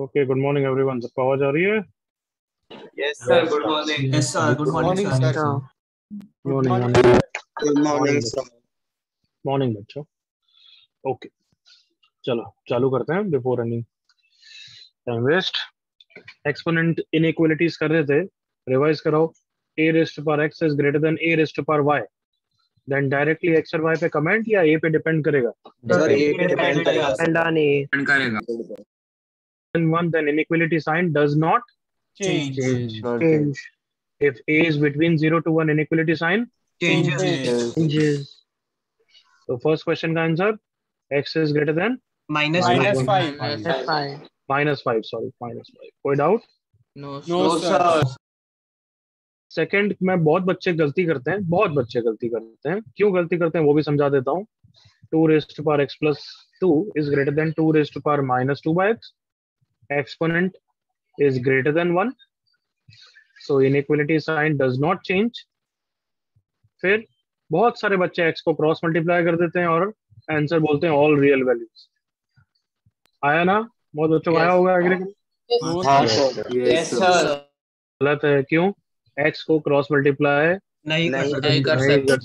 Okay, good morning everyone. सबको आवाज आ रही है? Yes, sir. Good morning. Yes, sir. Good morning, sir. Morning Good morning, sir. Morning बच्चों। Okay, चलो चालू करते हैं before running time waste. Exponent inequalities कर रहे थे, रिवाइज कराओ। a raised to power x is greater than a raised to power y, then directly x और y पे कमेंट या a पे डिपेंड करेगा? Sir, ये depend करेगा, sir. डिपेंड करेगा। And one, then inequality sign does not Change. change. If a is between 0 to 1, inequality sign Changes. changes. So first question का answer x is greater than Minus Minus 5. minus 5, sorry, minus 5. कोई doubt? No, No, sir. Second में बहुत बच्चे गलती करते हैं, बहुत बच्चे गलती करते हैं। क्यों गलती करते हैं वो भी समझा देता हूँ। 2 raised to power x plus 2 is greater than 2 raised to power minus 2 by x. Exponent is greater than 1. So inequality sign does not change. फिर बहुत सारे बच्चे x को क्रॉस मल्टीप्लाई कर देते हैं और आंसर बोलते हैं ऑल रियल वैल्यूज। आया ना? बहुत बच्चों को आया होगा एग्री? हाँ, sir. Yes, sir. गलत है। क्यों? x को क्रॉस मल्टीप्लाई नहीं नहीं कर सकते।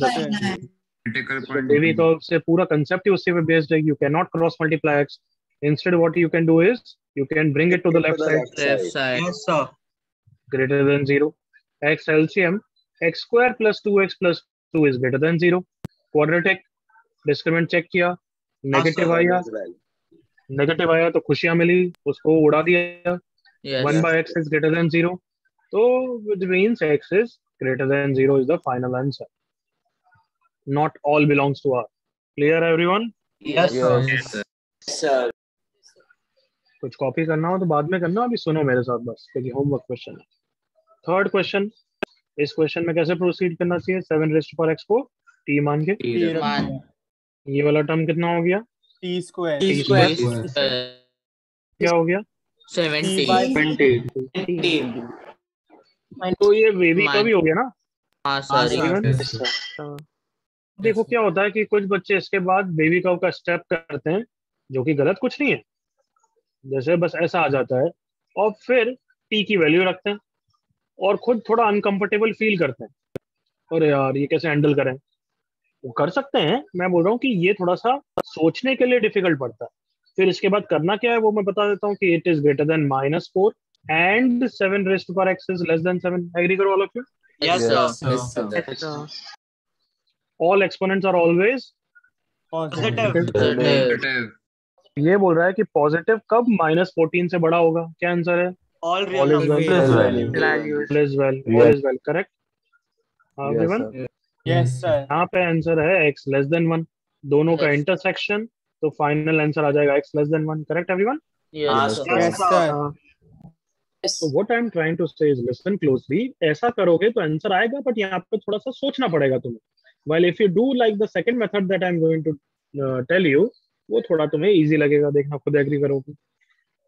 क्रिटिकल So पॉइंट Devi का से पूरा कंसेप्ट ही उसी पे बेस्ड है। You cannot cross multiply x. Instead, what you can do is you can bring it to the left side. Left side. Yes, sir. Greater than 0. X LCM x square plus 2x plus 2 is greater than 0. Quadratic discriminant check किया, negative आया, negative आया तो खुशियां मिली, उसको उड़ा दिया। 1 by x is greater than 0. So which means x is greater than 0 is the final answer. Not all belongs to R. Clear everyone? Yes, sir. Yes, sir. कुछ copy करना हो तो बाद में करना, अभी सुनो मेरे साथ बस, क्योंकि होमवर्क क्वेश्चन है। थर्ड क्वेश्चन, इस क्वेश्चन में कैसे प्रोसीड करना चाहिए? 7 raised to power x को t मान के, ये वाला टर्म कितना हो गया? T square. क्या हो गया? 20. तो ये बेबी का भी हो गया ना? हाँ, Everyone? देखो क्या होता है कि कुछ बच्चे इसके बाद बेबी कर्व का स्टेप करते हैं, जो कि गलत कुछ नहीं है। जैसे बस ऐसा आ जाता है और फिर टी की वैल्यू रखते हैं और खुद थोड़ा अनकंफर्टेबल फील करते हैं, अरे यार ये कैसे हैंडल करें। वो कर सकते हैं, मैं बोल रहा हूँ कि ये थोड़ा सा सोचने के लिए डिफिकल्ट पड़ता है। फिर इसके बाद करना क्या है वो मैं बता देता हूँ कि it is greater than -4 and 7 raised to power x is less than 7. Agree करो all of you? Yes, sir. All exponents are always Positive. ये बोल रहा है कि पॉजिटिव कब -14 से बड़ा होगा? क्या आंसर है? All All is well. values. All is well. All is well. Correct. Given. Yes, sir. यहाँ पे आंसर है x less than 1. दोनों का इंटरसेक्शन, तो फाइनल आंसर आ जाएगा x less than 1. Correct everyone? Yes, sir. So what I'm trying to say is listen closely. ऐसा करोगे तो आंसर आएगा, बट यहाँ पे थोड़ा सा सोचना पड़ेगा तुम्हें। While if you do like the second method that I'm going to tell you, वो थोड़ा तुम्हें इजी लगेगा, देखना खुद एग्री करोगे।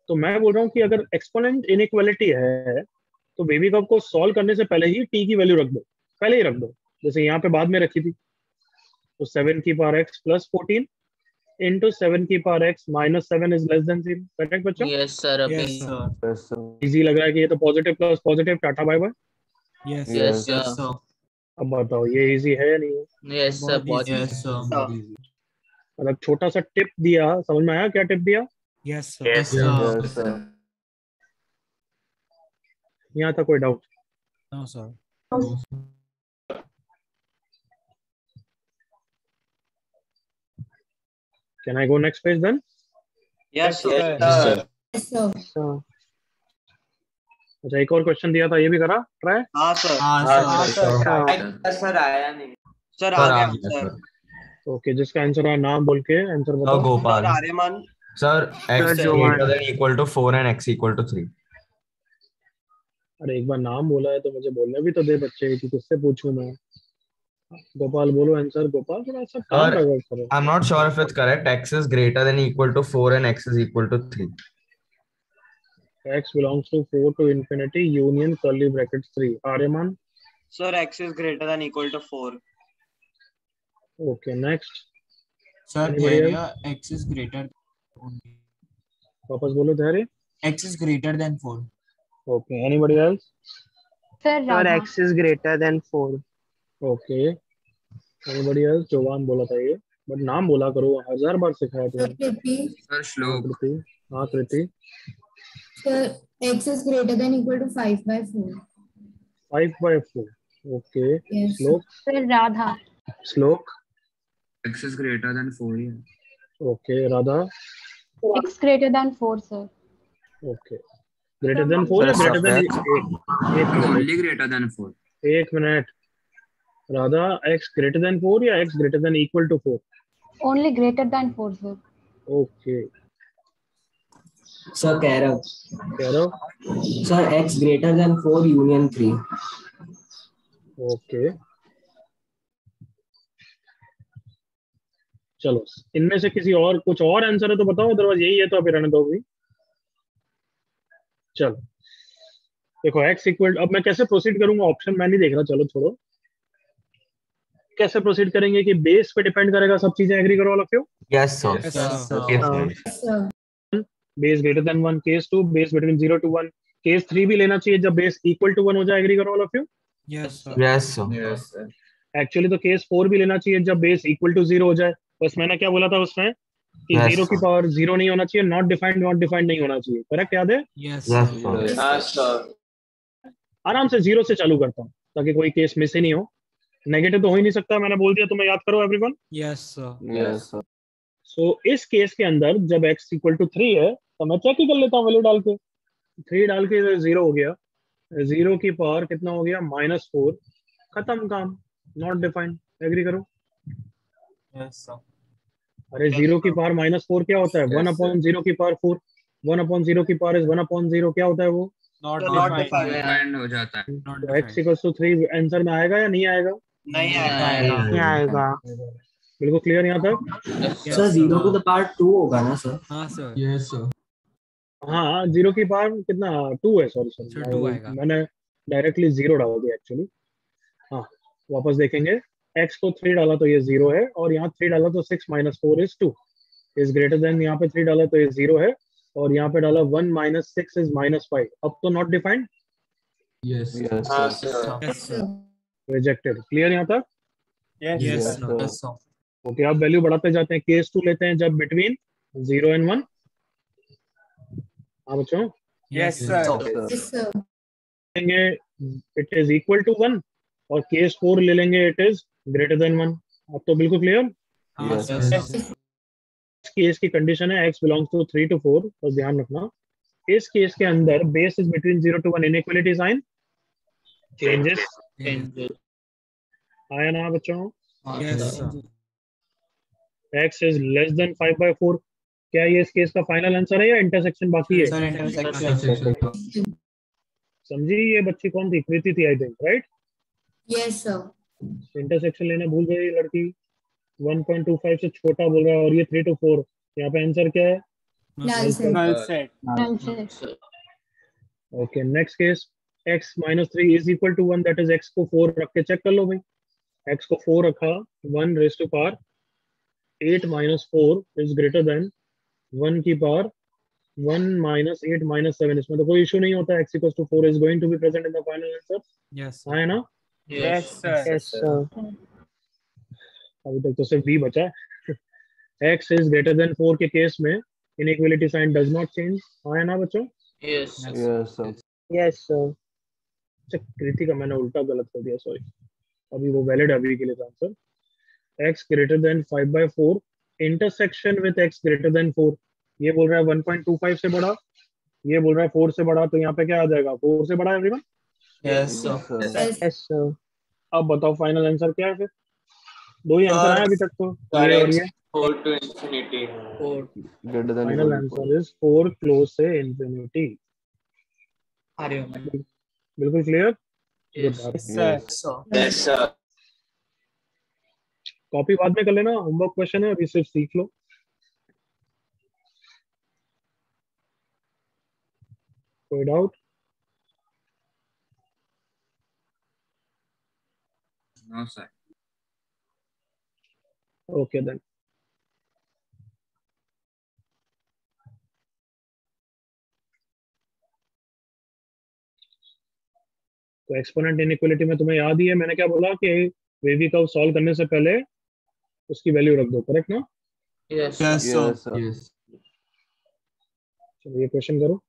तो मैं बोल रहा हूँ कि अगर एक्सपोनेंट इनइक्वालिटी है तो बेबी कर्व को सॉल्व करने से पहले ही टी की वैल्यू रख दो, पहले ही रख दो, जैसे यहाँ पे बाद में रखी थी। तो 7 की पावर x plus 14 into 7 की power x minus 7 is less than 0. Correct बच्चों? Yes, sir. इजी लग रहा है कि ये तो positive plus positive, tata bye bye. Yes, sir. अब बताओ ये इजी है या नहीं है? Yes, sir. Yes, sir. मतलब छोटा सा टिप दिया, समझ में आया क्या टिप दिया? Yes, sir. यहाँ था कोई doubt? No, sir. Can I go next page then? Yes, sir. अच्छा, एक और क्वेश्चन दिया था, ये भी करा ट्राई? हाँ, sir. Sir, आया नहीं. Sir, आ गया, sir. ओके, जिसका आंसर है नाम बोल के आंसर बताओ। Gopal Aryaman. Sir, x greater than equal to 4 and x equal to 3. अरे एक बार नाम बोला है तो मुझे बोलने भी तो दे बच्चे कि किससे पूछूं मैं। गोपाल बोलो आंसर। गोपाल थोड़ा सा काम करो। I'm not sure if it's correct. X is greater than equal to 4 and x is equal to 3. x belongs to 4 to infinity union curly brackets 3. Aryaman? Sir, x is greater than equal to 4. Okay, next. Sir, area x is greater. वापस बोलो धैर्य। X is greater than 4. Okay, anybody else? Sir, Sir, Radha. x is greater than 4. Okay, anybody else? जवान बोला था ये, but नाम बोला करो, 1000 बार सिखाया तुमने। सर हाँ श्लोक कृति, हाँ कृति। Sir, x is greater than equal to 5/4. 5/4. Okay. Yes. Slope. Sir, Radha. Slope. x is greater than 4 ही है. Okay. Radha. X greater than 4, sir. Okay. Greater than 4 या greater than एक No, minute, only greater than 4. एक minute. Radha, x greater than 4 या x greater than equal to 4? Only greater than 4, sir. Okay. Sir, Kairav. Kairav. Sir, x greater than 4 union 3. Okay. चलो, इनमें से किसी और कुछ और आंसर है तो बताओ, अदरवाइज यही है तो अभी रहने दो भी। चलो देखो, x इक्वल, अब मैं कैसे प्रोसीड करूंगा, ऑप्शन मैं नहीं देख रहा, चलो छोड़ो। कैसे प्रोसीड करेंगे कि बेस पे डिपेंड करेगा सब चीजें, एग्री करो all of you? Yes, sir. Yes, sir. Yes, sir. Sir, base greater than 1, case 2 base between 0 to 1, case 3 भी लेना चाहिए जब बेस इक्वल टू 1 हो जाए, एग्री करो all of you? Yes, sir. Yes, sir. Yes, sir. Actually तो case 4 भी लेना चाहिए जब बेस इक्वल टू 0 हो जाए। बस मैंने क्या बोला था उसमें कि Yes, 0 की sir. पावर 0 नहीं होना चाहिए, नॉट डिफाइंड नहीं होना चाहिए, करेक्ट? याद है? Yes, Yes, sir. sir. हाँ सर। आराम से 0 से चालू करता हूँ ताकि कोई केस मिस ही नहीं हो। नेगेटिव तो हो ही नहीं सकता, मैंने बोल दिया, तुम्हें याद करो everyone. Yes, sir. Yes, sir. सो इस केस के अंदर जब x इक्वल टू 3 है तो मैं चेक ही कर लेता हूँ, वैल्यू डाल के 3 डाल के 0 हो गया, 0 की पावर कितना हो गया, -4, खत्म काम, नॉट डिफाइंड, एग्री करो? Yes, sir. अरे 0 की पावर -4 क्या होता है? Yes, 1/0 की पावर 4, 1/0 की पावर इज 1/0, क्या होता है वो? Not Not defined. defined. Defined हो जाता है. Not तो x defined. 3 आंसर में आएगा या नहीं आएगा? नहीं नहीं आएगा। नहीं आएगा। बिल्कुल क्लियर यहाँ तक? Yes, Sir, 0 to sir. the power 2 होगा ना sir? हाँ, sir. Yes, sir. हाँ, 0 की पावर कितना, 2 है, सॉरी Sir, 2 आएगा. मैंने डायरेक्टली 0 डाल दिया एक्चुअली। हाँ, वापस देखेंगे, x को 3 डाला तो ये 0 है, और यहाँ 3 डाला तो 6 - 4 इज 2 इज ग्रेटर देन, यहाँ पे 3 डाला तो ये 0 है, और यहाँ पे डाला 1 - 6 इज -5, अब तो नॉट डिफाइंड, Yes. Yes, हाँ sir. Sir. Yes, sir. Rejected. Clear यहाँ तक? Yes, Yes, sir. sir. Yes, sir. Okay, अब वैल्यू बढ़ाते जाते हैं, केस 2 लेते हैं जब बिटवीन 0 and 1। हाँ बच्चों, Yes, Yes, sir. sir. yes, sir. लेंगे इट इज इक्वल टू 1, और केस 4 ले लेंगे इट इज ग्रेटर देन 1। अब तो बिल्कुल क्लियर। हाँ, Yes, sir. sir. केस की कंडीशन है x बिलोंग्स टू 3 to 4, तो ध्यान रखना इस केस के अंदर base is between 0 to 1, inequality sign changes Yes, आया ना बच्चों? yes, sir. x is less than 5/4, क्या ये इस केस का फाइनल आंसर है या इंटरसेक्शन बाकी है? Sir, intersection. समझी ये बच्ची कौन थी? कृति थी I think, right? Yes, sir. Intersection लेना भूल गई लड़की, 1.25 से छोटा बोल रहा है, और ये 3 to 4, यहाँ पे आंसर क्या है? Null set. Null set. Null set. Okay, next case, x - 3 is equal to 1, that is x को 4 रख के चेक कर लो भाई, x को 4 रखा, 1 raise to power 8 - 4 is greater than 1 की पावर 1 - 8 - 7, इसमें तो कोई इशू नहीं होता, x = 4 is going to be present in the final answer, Yes, sir. है ना? Yes sir. Yes, sir. अभी तक तो सिर्फ b बचा है। x इज ग्रेटर देन 4 के केस में inequality sign does not change, है ना बच्चों? Yes. Yes, sir. Yes, sir. अच्छा, कृति का मैंने उल्टा गलत कर दिया, सॉरी, अभी वो वैलिड अभी के लिए answer, x greater than 5/4 intersection with x greater than 4, ये बोल रहा है 1.25 से बड़ा, ये बोल रहा है 4 से बड़ा, तो यहाँ पे क्या आ जाएगा? 4 से बड़ा everyone. Yes, sir. Yes. Yes, sir. अब बताओ फाइनल आंसर क्या है फिर? दो ही आंसर आया अभी तक तो, ये और ये। 4 to infinity. Greater than final equal to 4. Answer is 4 close से इंफिनिटी। बिल्कुल क्लियर? Yes. Yes. Yes sir. Copy बाद में कर लेना, होमवर्क क्वेश्चन है, अभी सिर्फ सीख लो। कोई doubt? No sir. Okay then, तो एक्सपोनेंट इनइक्वालिटी में तुम्हें याद ही है मैंने क्या बोला कि वेवी कर्व सॉल्व करने से पहले उसकी वैल्यू रख दो, करेक्ट ना? Yes, Yes, sir. sir. Yes. चलो ये क्वेश्चन करो।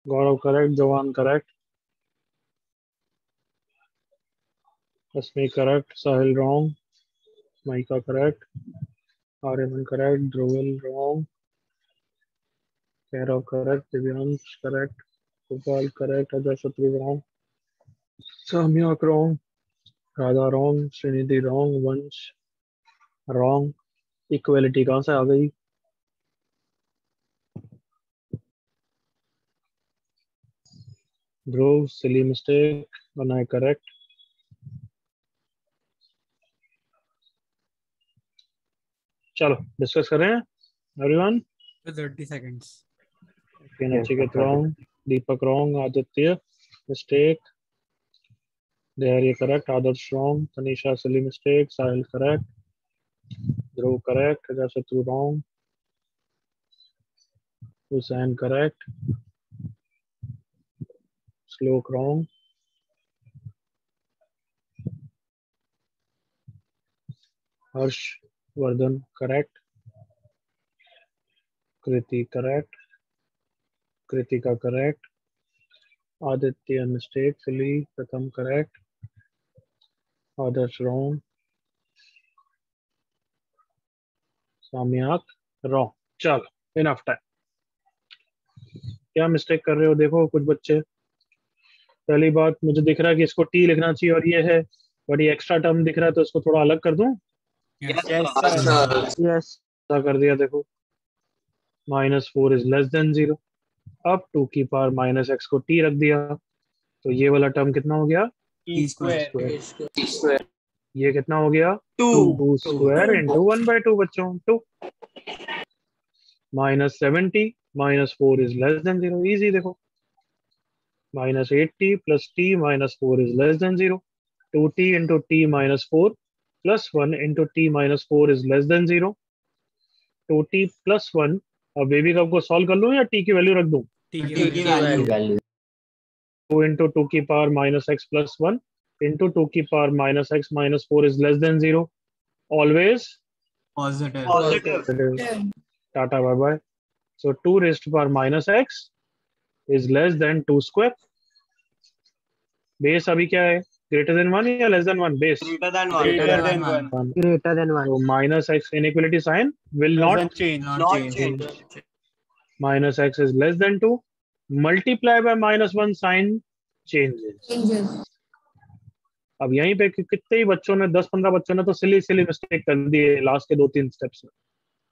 Gaurav correct, Jawan correct, Asmi correct, Sahil wrong, Maika correct, Aryaman correct, Dhruval wrong, Kairav correct, Divyansh correct, Gopal correct, Ajay Shatru wrong, Samyak wrong, Radha wrong, Shrinidhi wrong, Vansh wrong. Equality कहाँ से आ गई? ध्रुव सिली मिस्टेक, बनाए करेक्ट। चलो डिस्कस करें everyone. 30 seconds. Nachiket wrong, Deepak wrong, Aditya mistake, Dehari correct, Adarsh wrong, Tanisha silly mistake, Sahil correct, Dhruv correct, Rajasatru wrong, Hussain correct, Slok wrong, Harsh Vardhan correct, Kriti correct, Kritika correct, Aditya mistake, silly, Pratham correct, Adarsh wrong, Samyak wrong. चलो enough time. क्या mistake कर रहे हो देखो कुछ बच्चे। पहली बात, मुझे दिख रहा है कि इसको टी लिखना चाहिए और ये है, बट ये एक्स्ट्रा टर्म दिख रहा है तो इसको थोड़ा अलग कर दूं। Yes, Yes, sir. sir. Yes. ऐसा कर दिया देखो, -4 is less than 0। अब 2 की पावर माइनस एक्स को t रख दिया, तो ये वाला टर्म कितना हो गया? T square. स्क्वायर। ये कितना हो गया? 2 स्क्वायर इंटू 1/2 बच्चों, 2 minus 70 minus 4 is less than 0, easy देखो, minus 80 plus T minus 4 is less than 0, 2t into T minus 4 plus 1 into T minus 4 is less than 0, 2t plus 1। अब baby कब को solve कर लूं या t की value रख दूं? T की value. 2 इंटू 2 की power minus x plus 1 into 2 की power minus x minus 4 is less than 0, always Positive. Tata bye bye. So 2 raised to power minus x is less than 2 square. Base अभी क्या है? Greater than 1 या less than 1? Base Greater than Greater one. than one. 1। Greater than 1. तो minus x inequality sign will not Not Not change. change. Minus x is less than 2 multiply by minus 1 sign changes. Changes. अब यहीं पे कितने ही बच्चों ने, 10-15 बच्चों ने तो सिली सिली मिस्टेक कर दी है लास्ट के 2-3 स्टेप्स में।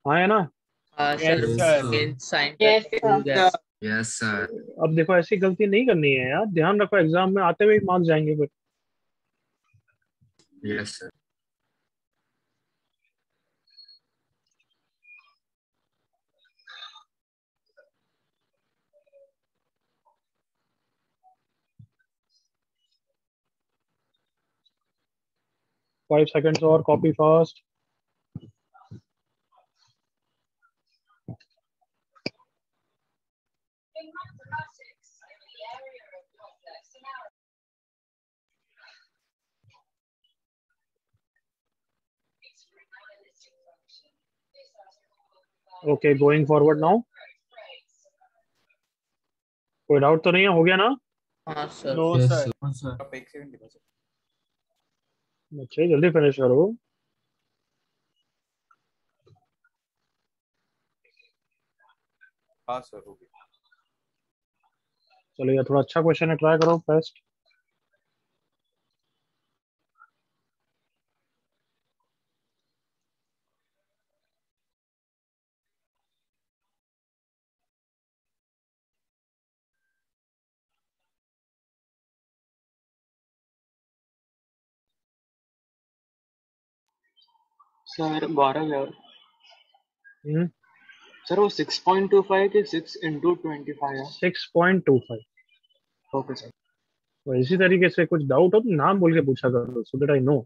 हाँ है ना? Yes, sir. Yes, sir. अब देखो ऐसी गलती नहीं करनी है यार, ध्यान रखो एग्जाम में आते हुए मार्क्स जाएंगे फिर। Yes, sir. फाइव सेकेंड्स और, copy fast. Okay, going forward now. कोई डाउट तो नहीं है? हो गया ना? No, Yes, sir. sir. No, sir. आप एक second दिखा सकते अच्छा, जल्दी फिनिश करो। हाँ सर हो गया. चलो, ये थोड़ा अच्छा क्वेश्चन है, ट्राई करो बेस्ट। सर 12 है सर, वो 6.25 के 6 into 25 है. 6.25। Okay sir. तो इसी तरीके से कुछ डाउट हो तो नाम बोल के पूछा करो, सो दैट आई नो।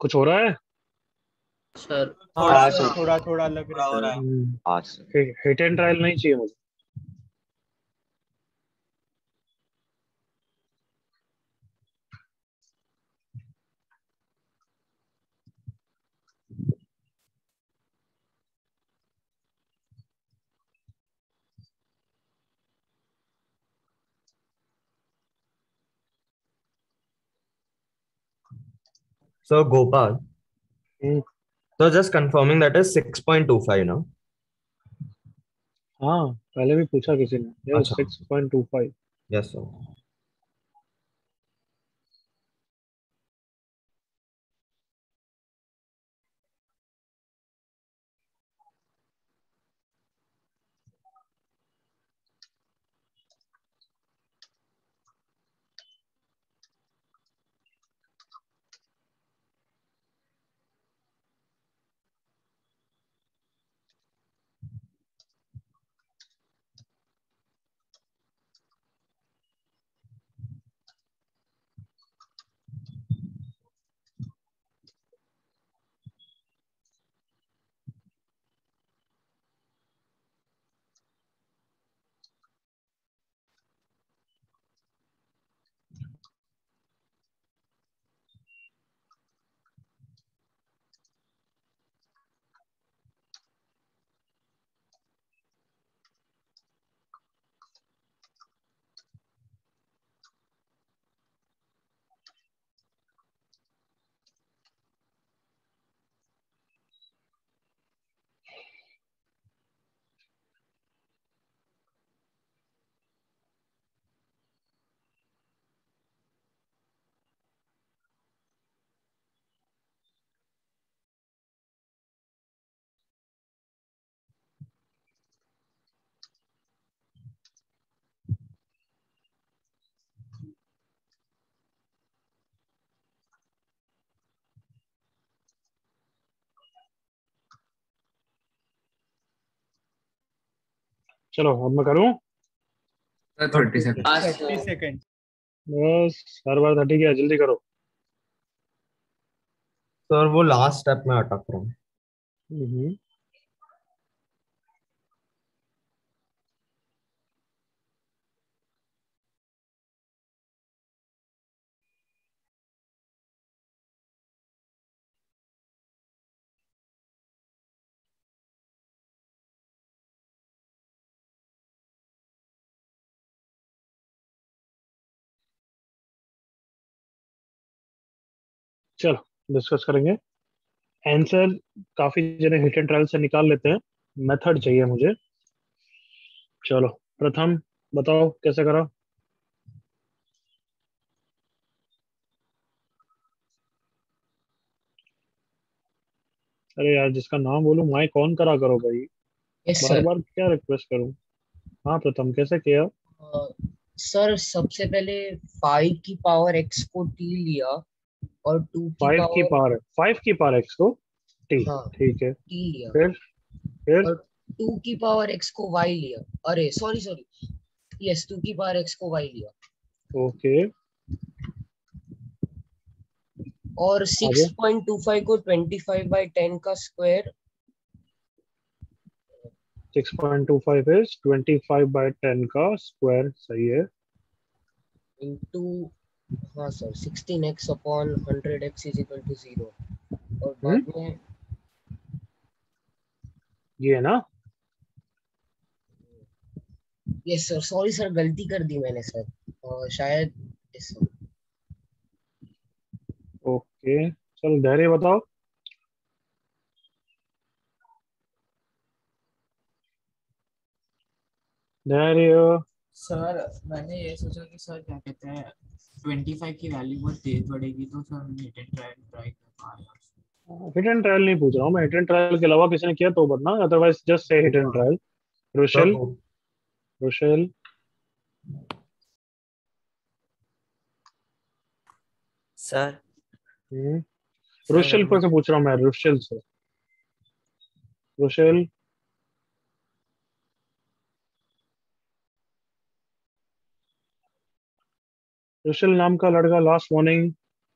कुछ हो रहा है? सर हाँ सर सर थोड़ा थोड़ा लग थोड़ा रहा हो है। रहा है। हाँ सर। हिट एंड ट्रायल नहीं चाहिए मुझे। So Gopal, hmm, so just confirming that is 6.25 now. हाँ पहले भी पूछा किसी ने। अच्छा 6.25। yes sir. चलो अब मैं करूँ। Sir 30 second. हाँ 30 सर सेकेंड। बस हर बार 30 किया, जल्दी करो। सर वो लास्ट स्टेप में अटक रहा हूँ। हम्म, चलो डिस्कस करेंगे आंसर। काफी जने हिट एंड ट्रायल से निकाल लेते हैं। मेथड चाहिए मुझे। चलो प्रथम बताओ कैसे करा। अरे यार जिसका नाम बोलूं माइक ऑन करा करो भाई। यस बार सर। बार क्या रिक्वेस्ट करूं। हाँ प्रथम कैसे किया। सर सबसे पहले 5 की पावर x को t लिया और 2 की पावर 5 की पावर एक्स को टी। हाँ ठीक है। t लिया फिर और 2 की पावर x को y लिया। अरे सॉरी सॉरी, यस 2 की पावर x को y लिया ओके और आगे। 6.25 को 25/10 का स्क्वायर 6.25 इज 25/10 का स्क्वायर। सही है। इंटू, हाँ sir 16x upon 100x is equal to 0 और हम्म, बाद में ये है ना। यस सर सॉरी सर गलती कर दी मैंने सर शायद yes, sir. ओके चलो धैर्य बताओ। धैर्य। सर मैंने ये सोचा कि सर क्या कहते हैं 25 की वैल्यू बहुत तेज बढ़ेगी तो सर हमने हिट एंड ट्राई कर पाया। हिट एंड ट्रायल नहीं पूछ रहा हूँ मैं। हिट एंड ट्रायल के अलावा किसी ने किया तो बताना, otherwise just say hit and trial. Sir Rochelle. Rochelle. Sir hmm, sir Rochelle पर हमने से पूछ रहा हूँ मैं। रोशेल से। रोशेल। रोशेल नाम का लड़का लास्ट वार्निंग।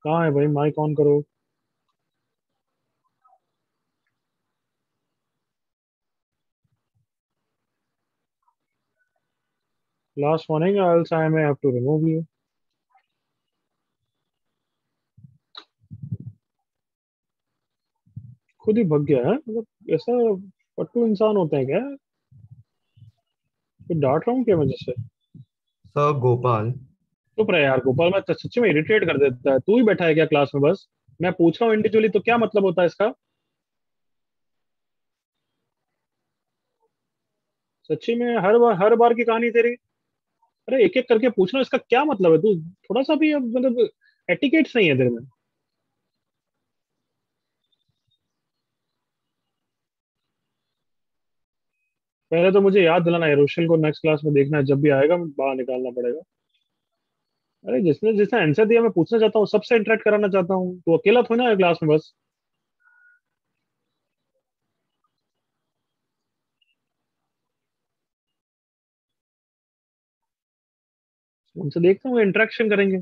कहाँ है भाई, माइक ऑन करो। Last warning, else I may have to remove you. खुद ही भग गया है, मतलब ऐसा पट्टू इंसान होते हैं क्या? तो डांट रहा हूँ क्या वजह से? सर गोपाल, चुप रहे यार गोपाल, मैं तो सच्ची में इरिटेट कर देता है। तू ही बैठा है क्या क्लास में? बस मैं पूछ रहा हूँ इंडिविजुअली, तो क्या मतलब होता है इसका? सच्ची में हर बार की कहानी तेरी। अरे एक एक करके पूछना, इसका क्या मतलब है? तू थोड़ा सा भी अब मतलब एटिकेट्स नहीं है तेरे में। पहले तो मुझे याद दिलाना है, रोशन को नेक्स्ट क्लास में देखना है, जब भी आएगा बाहर निकालना पड़ेगा। अरे जिसने जिसने आंसर दिया मैं पूछना चाहता हूँ, सबसे इंटरेक्ट कराना चाहता हूँ, तो अकेला थोड़ा ना है क्लास में बस। उनसे देखता हूँ इंटरेक्शन करेंगे।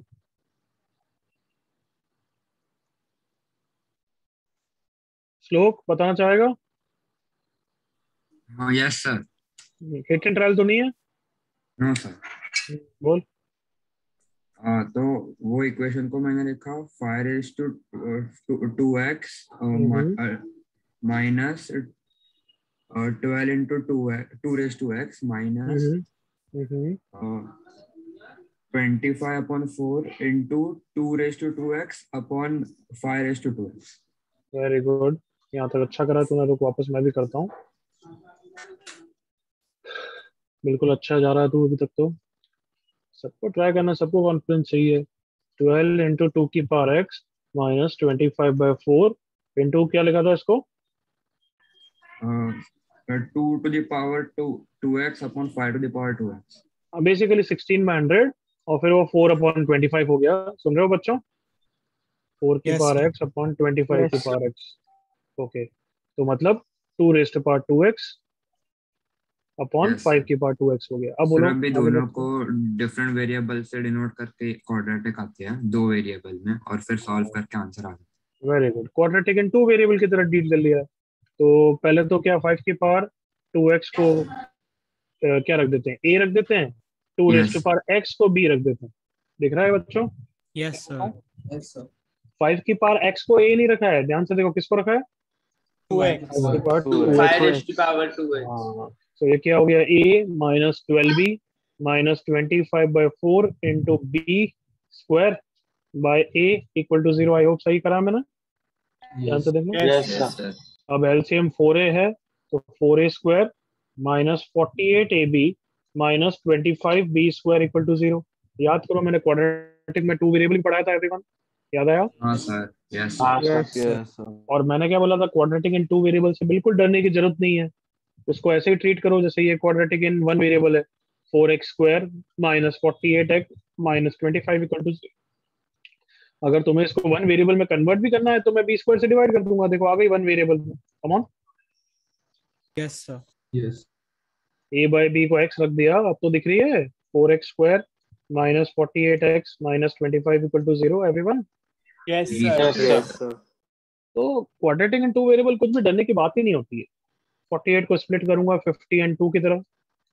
श्लोक बताना चाहेगा? Yes sir. Hit and trial तो नहीं है? No sir. बोल। तो वो इक्वेशन को मैंने लिखा 5 raised to 2x minus 12 into 2 raised to x minus 25 upon 4 into 2 raised to 2x upon 5 raised to 2x। Very good, यहाँ तक अच्छा करा तूने, तो वापस मैं भी करता हूँ। बिल्कुल अच्छा जा रहा है तू अभी तक तो। सबको ट्राई करना, सबको कॉन्फिडेंस चाहिए। 12 इंटू 2 की पावर एक्स माइनस 25/4 इंटू क्या लिखा था इसको? 2 to the power 2x upon 5 to the power 2x। Basically 16/100 और फिर वो 4/25 हो गया। सुन रहे हो बच्चों? 4 की पावर एक्स अपॉन 25 की पावर एक्स। ओके, तो मतलब 2 rest to power 2x upon 5 की पावर 2x हो गया। अब बोलो अभी आगे दोनों बढ़ते को डिफरेंट वेरिएबल से डिनोट करके क्वाड्रेटिक आते हैं दो वेरिएबल में, और फिर सॉल्व करके आंसर आ जाता हैं। Very good, quadratic in 2 variable की तरह डील कर लिया। तो पहले तो क्या 5 की पावर 2x को क्या रख देते हैं? a रख देते हैं। 2 रेस्ट टू पावर x को b रख देते हैं। दिख रहा है बच्चों? Yes sir. Yes sir. 5 की पावर x को a नहीं रखा है, ध्यान से देखो किसको रखा है? 2x 5 की power 2x। 5 raised to power 2x। हाँ, तो ये क्या हो गया? a minus 12b minus 25/4 into B square by a equal to 0। I hope सही करा मैंने, ध्यान से देखना। Yes sir. अब एलसीएम 4a है, तो 4a square minus 48ab minus 25b square equal to 0। याद करो, मैंने क्वाड्रेटिक में 2 वेरिएबल पढ़ाया था एवरीवन, याद आया? हाँ सर। Yes sir. और मैंने क्या बोला था? क्वाड्रेटिक इन 2 वेरिएबल से बिल्कुल डरने की जरूरत नहीं है, उसको ऐसे ही ट्रीट करो जैसे ये क्वाड्रेटिक इन 1 वेरिएबल है। 4x square minus 48x minus 25 equal to. अगर तुम्हें इसको 1 वेरिएबल में कन्वर्ट भी करना है तो मैं b स्क्वायर से डिवाइड कर दूंगा। देखो आ गई 1 वेरिएबल में। Come on. Yes sir. Yes. a by b को x रख दिया, अब तो दिख रही है 4x square minus 48x minus 25 equal to 0। Everyone? Yes yes sir. तो क्वाड्रेटिक इन 2 वेरिएबल कुछ भी डरने की बात ही नहीं होती है। 48 को स्प्लिट करूंगा 50 एंड 2 की तरह,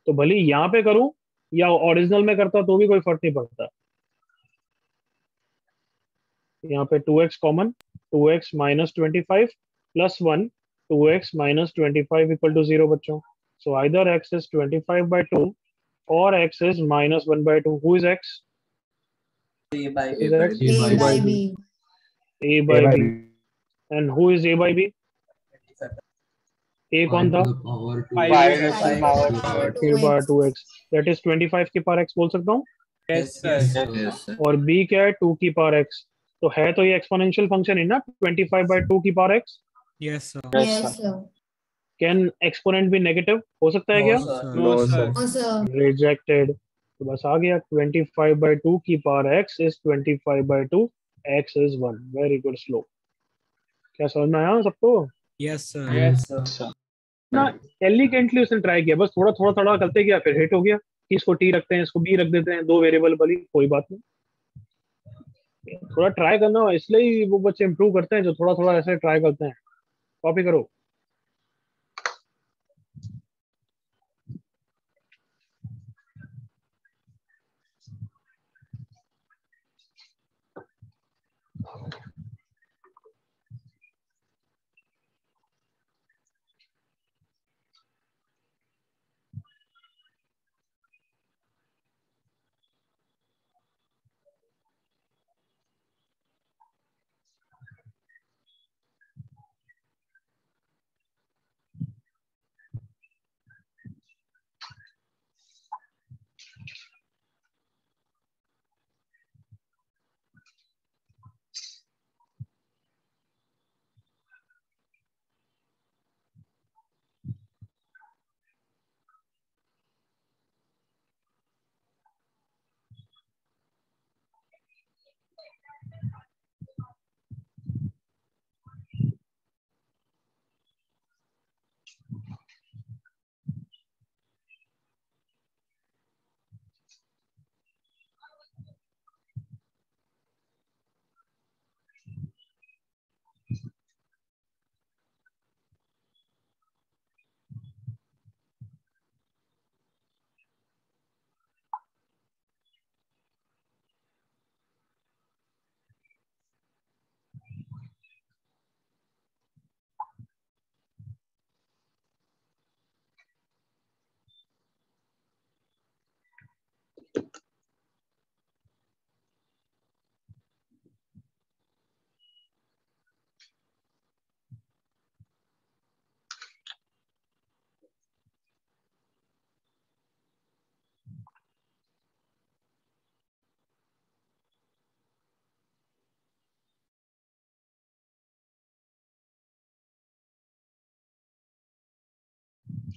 तो भले ही यहाँ पे करूं या ओरिजिनल में करता तो भी कोई फर्क नहीं पड़ता। यहाँ पे 2x common, 2x minus 25 plus 1, 2x minus 25 equal to 0 बच्चों। सो आइदर x इज 25/2 और x is minus 1/2. Who is x? a by Is x? A by B। a by b. And who is a by b? a कौन था? 5 raised to power 5 2x। That is 25 की power x बोल सकता हूँ। Yes sir. Yes और b क्या है? 2 की पावर x। तो है तो ये एक्सपोनेंशियल फंक्शन है ना, 25/2 की power x। Yes sir. Yes sir. Can exponent भी नेगेटिव हो सकता है क्या? No sir. No sir. Rejected. तो बस आ गया 25/2 की power x is 25/2, x is 1। Very good slow. क्या समझ में आया सबको? यस सर। यस सर। ना एलिगेंटली उसने ट्राई किया, बस थोड़ा थोड़ा थोड़ा करते गया, फिर हिट हो गया कि इसको टी रखते हैं, इसको बी रख देते हैं, 2 वेरिएबल वाली कोई बात नहीं। थोड़ा ट्राई करना, इसलिए वो बच्चे इंप्रूव करते हैं जो थोड़ा थोड़ा ऐसे ट्राई करते हैं। कॉपी करो।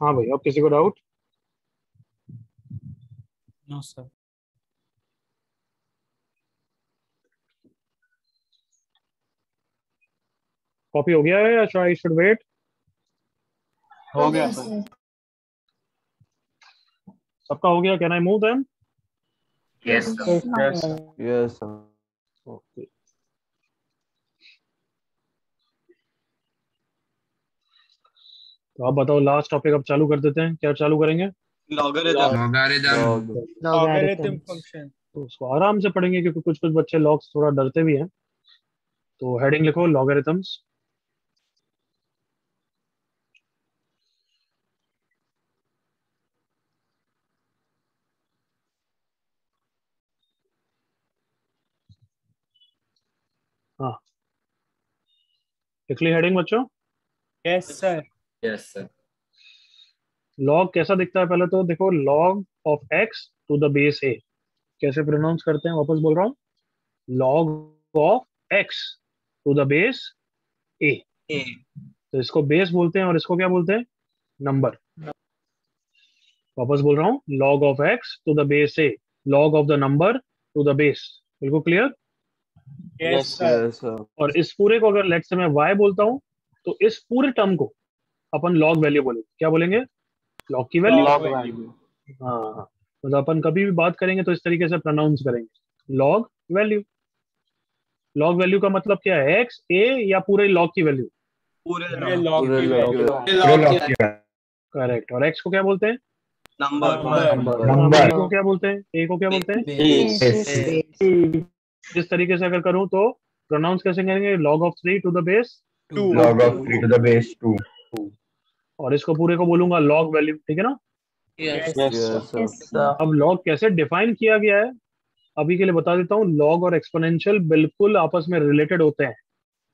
हाँ भाई, अब किसी को डाउट? No sir. कॉपी हो गया है या आई शुड वेट? हो गया सर। सबका हो गया? Can I move them? Yes yes sir. Yes sir. Okay, तो आप बताओ, लास्ट टॉपिक अब चालू कर देते हैं। क्या चालू करेंगे? लॉगरिथम। लॉगरिथम। Logarithm function. तो उसको आराम से पढ़ेंगे क्योंकि कुछ कुछ बच्चे लॉग्स थोड़ा डरते भी हैं। तो हेडिंग लिखो लॉगरिथम्स। हाँ, लिख ली हेडिंग बच्चों? Yes sir. Yes sir. Log कैसा दिखता है? पहले तो देखो, log of X to the base A कैसे प्रोनाउंस करते हैं? वापस बोल रहा हूँ, log of X to the base A. तो इसको बेस बोलते हैं और इसको क्या बोलते हैं? नंबर। वापस बोल रहा हूँ, log of X to the base A, log of the number two the base. बिल्कुल clear? Yes sir. Yes sir. और इस पूरे को अगर लेट से मैं y बोलता हूँ, तो इस पूरे टर्म को अपन लॉग वैल्यू बोलेंगे। क्या बोलेंगे? लॉग की वैल्यू। Log value. हाँ हाँ, मतलब अपन कभी भी बात करेंगे तो इस तरीके से प्रोनाउंस करेंगे, लॉग वैल्यू। लॉग वैल्यू का मतलब क्या है? एक्स, ए, या पूरे लॉग की वैल्यू? पूरे पूरे लॉग लॉग की की वैल्यू। करेक्ट। और एक्स को क्या बोलते हैं? नंबर। नंबर। ए को क्या बोलते हैं? ए को क्या बोलते हैं? बेस। इस तरीके से अगर करूँ तो प्रोनाउंस कैसे करेंगे? Log of 3 to the base 2। Log of 3 to the base 2। और इसको पूरे को बोलूंगा लॉग वैल्यू। ठीक है ना? Yes yes yes sir. अब लॉग कैसे डिफाइन किया गया है अभी के लिए बता देता हूँ। लॉग और एक्सपोनेंशियल बिल्कुल आपस में रिलेटेड होते हैं,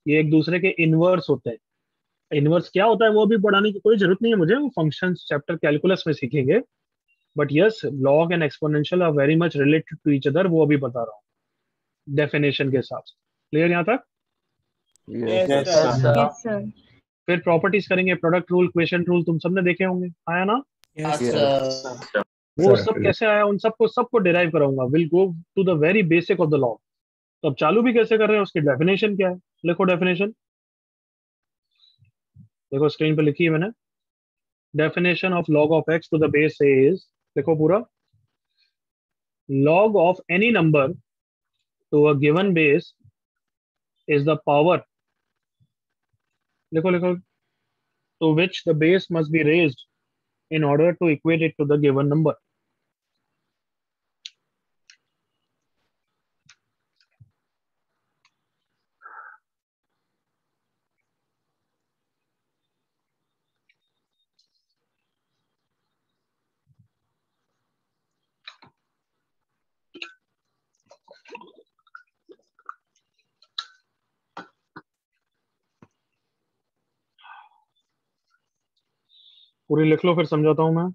ये एक दूसरे के इनवर्स होते हैं। इनवर्स क्या होता है वो भी पढ़ाने की कोई जरूरत नहीं है मुझे, वो फंक्शंस चैप्टर कैलकुलस में सीखेंगे। But yes, log and exponential are very much related to each other, वो अभी बता रहा हूँ डेफिनेशन के हिसाब से। क्लियर यहाँ तक? Yes yes sir. Sir. Yes sir. फिर प्रॉपर्टीज करेंगे, प्रोडक्ट रूल, क्वेश्चन रूल, तुम सबने देखे होंगे, आया ना? यस वो सब कैसे आया, उन सबको सबको डिराइव कराऊंगा। Will go to the very basic of the law. तो अब चालू भी कैसे कर रहे हैं, उसकी डेफिनेशन क्या है? लिखो डेफिनेशन। देखो स्क्रीन पे लिखी है मैंने। Definition of log of x to the base is, देखो पूरा, log of any number to a given base is the power, लिखो लिखो, to which the base must be raised in order to equate it to the given number. पूरी लिख लो, फिर समझाता हूं मैं।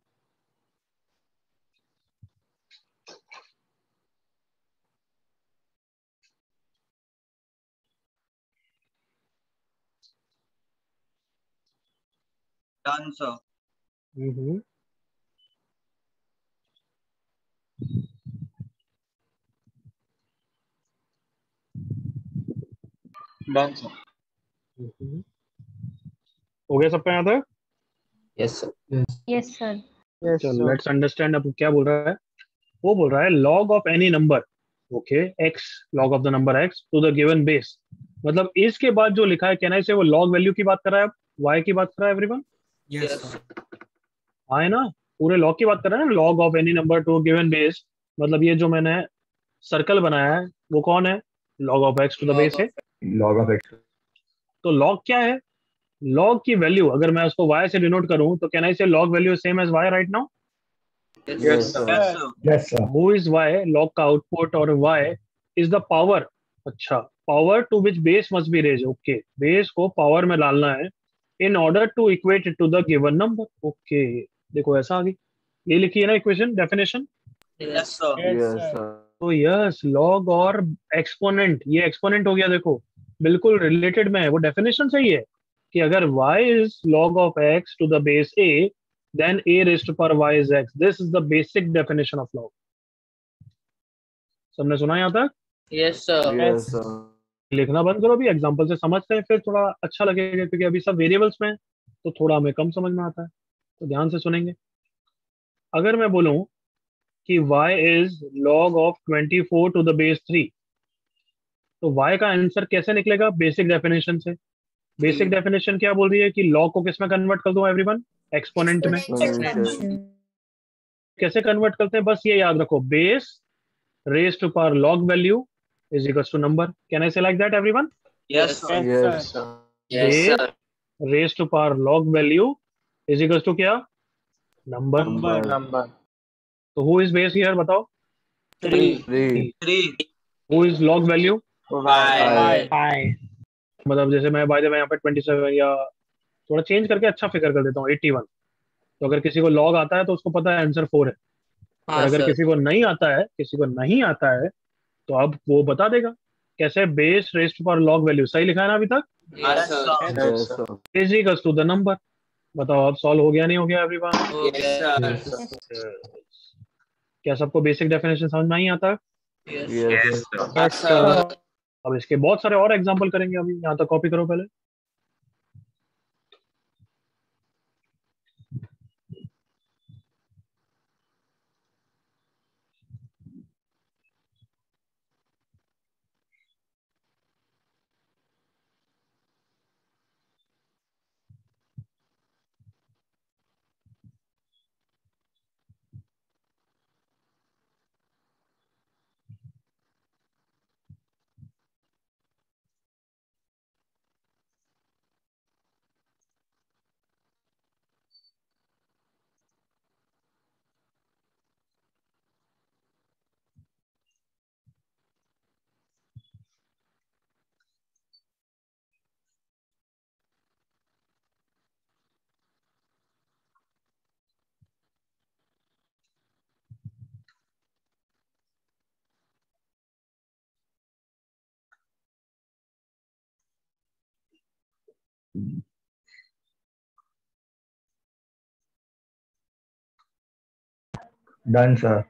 Done sir. Hmm. Done sir. Hmm. हो गया सबका यहाँ तक? Yes sir. Yes, sir. Yes, चलो sir. लेट्स अंडरस्टैंड अब क्या बोल रहा है। वो बोल रहा है log of any number, okay, x log of the number x to the given base। मतलब इसके बाद जो लिखा है कहना है वो log वैल्यू की बात कर रहा है, y की बात कर रहा है एवरीवन। Yes sir. हाँ है ना, पूरे log की बात कर रहा है ना, log of any number to given base। मतलब ये जो मैंने सर्कल बनाया है वो कौन है, log of x to the base है। log of x। तो log क्या है, log की वैल्यू अगर मैं उसको y से डिनोट करूं तो can I say log value same as y right now. Yes, sir. yes sir। Who is y, log का आउटपुट, और y इज द पावर। अच्छा, power to which base must be raise, okay, base को power में डालना है in order to equate it to the given number. Okay, देखो ऐसा आ गई, ये लिखी है ना equation definition. Yes sir. Yes, sir. तो यस, लॉग और एक्सपोनेंट, ये एक्सपोनेंट हो गया, देखो बिल्कुल रिलेटेड में है, वो डेफिनेशन सही है कि अगर y is log of x to the base a, then a raised to power y is x। This is the basic definition of log। सबने सुना यहाँ तक? Yes sir. Yes, sir. लिखना बंद करो, अभी एग्जांपल से समझते हैं, फिर थोड़ा अच्छा लगेगा, क्योंकि अभी सब वेरिएबल्स में है, तो थोड़ा हमें कम समझ में आता है, तो ध्यान से सुनेंगे। अगर मैं बोलूं कि y is log of 24 to the base 3, तो y का आंसर कैसे निकलेगा बेसिक डेफिनेशन से। बेसिक डेफिनेशन क्या बोल रही है कि log को किस में कन्वर्ट कर दूं एवरीवन, एक्सपोनेंट में। Exponential. कैसे कन्वर्ट करते हैं, बस ये याद रखो, base raise to power log value is equals to number. Can I say like that everyone? Yes sir. Yes, sir. Yes sir. Raise to power log value is equals to क्या, number. Number. तो who is base here बताओ, 3 3. 3 who is log value. y Hi. मतलब जैसे मैं by the way यहाँ पे 27 या थोड़ा चेंज करके अच्छा फिगर कर देता हूँ 81। तो अगर किसी को लॉग आता है तो उसको पता है आंसर 4 है, और हाँ अगर सर। किसी को नहीं आता है, तो अब वो बता देगा कैसे, base raise to power log value, सही लिखा है ना अभी तक, yes sir. Yes, sir. Is equals to the number. बताओ अब सॉल्व हो गया नहीं हो गया एवरीवन? Yes sir. क्या सबको बेसिक डेफिनेशन समझ में नहीं आता है? Yes, sir. Yes sir. अब इसके बहुत सारे और एग्जांपल करेंगे, अभी यहाँ तक कॉपी करो पहले। Done sir.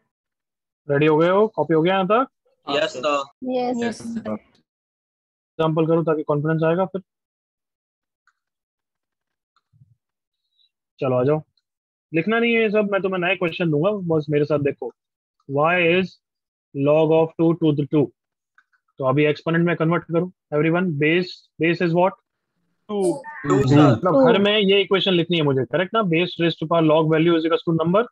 रेडी हो गए हो, कॉपी हो गया यहाँ तक? Yes sir. Yes. एग्जांपल करो ताकि कॉन्फिडेंस आएगा फिर। चलो आ जाओ, लिखना नहीं है ये सब, मैं तुम्हें नए क्वेश्चन दूंगा, बस मेरे साथ देखो। y is log of 2 to the 2, तो अभी एक्सपोनेंट में कन्वर्ट करो everyone. Base is what, 2 sir. मतलब घर में ये इक्वेशन लिखनी है मुझे, करेक्ट ना, base raise to power log value is equals to number.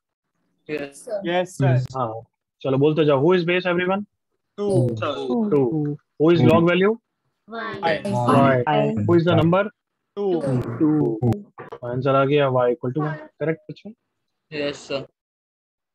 Yes sir. हाँ, चलो बोलते जाओ, who is base everyone? 2 2। Who is log value? Y. y। Who is the number? 2 answer आ गया, y इक्वल टू 1, करेक्ट बच्चों? Yes sir.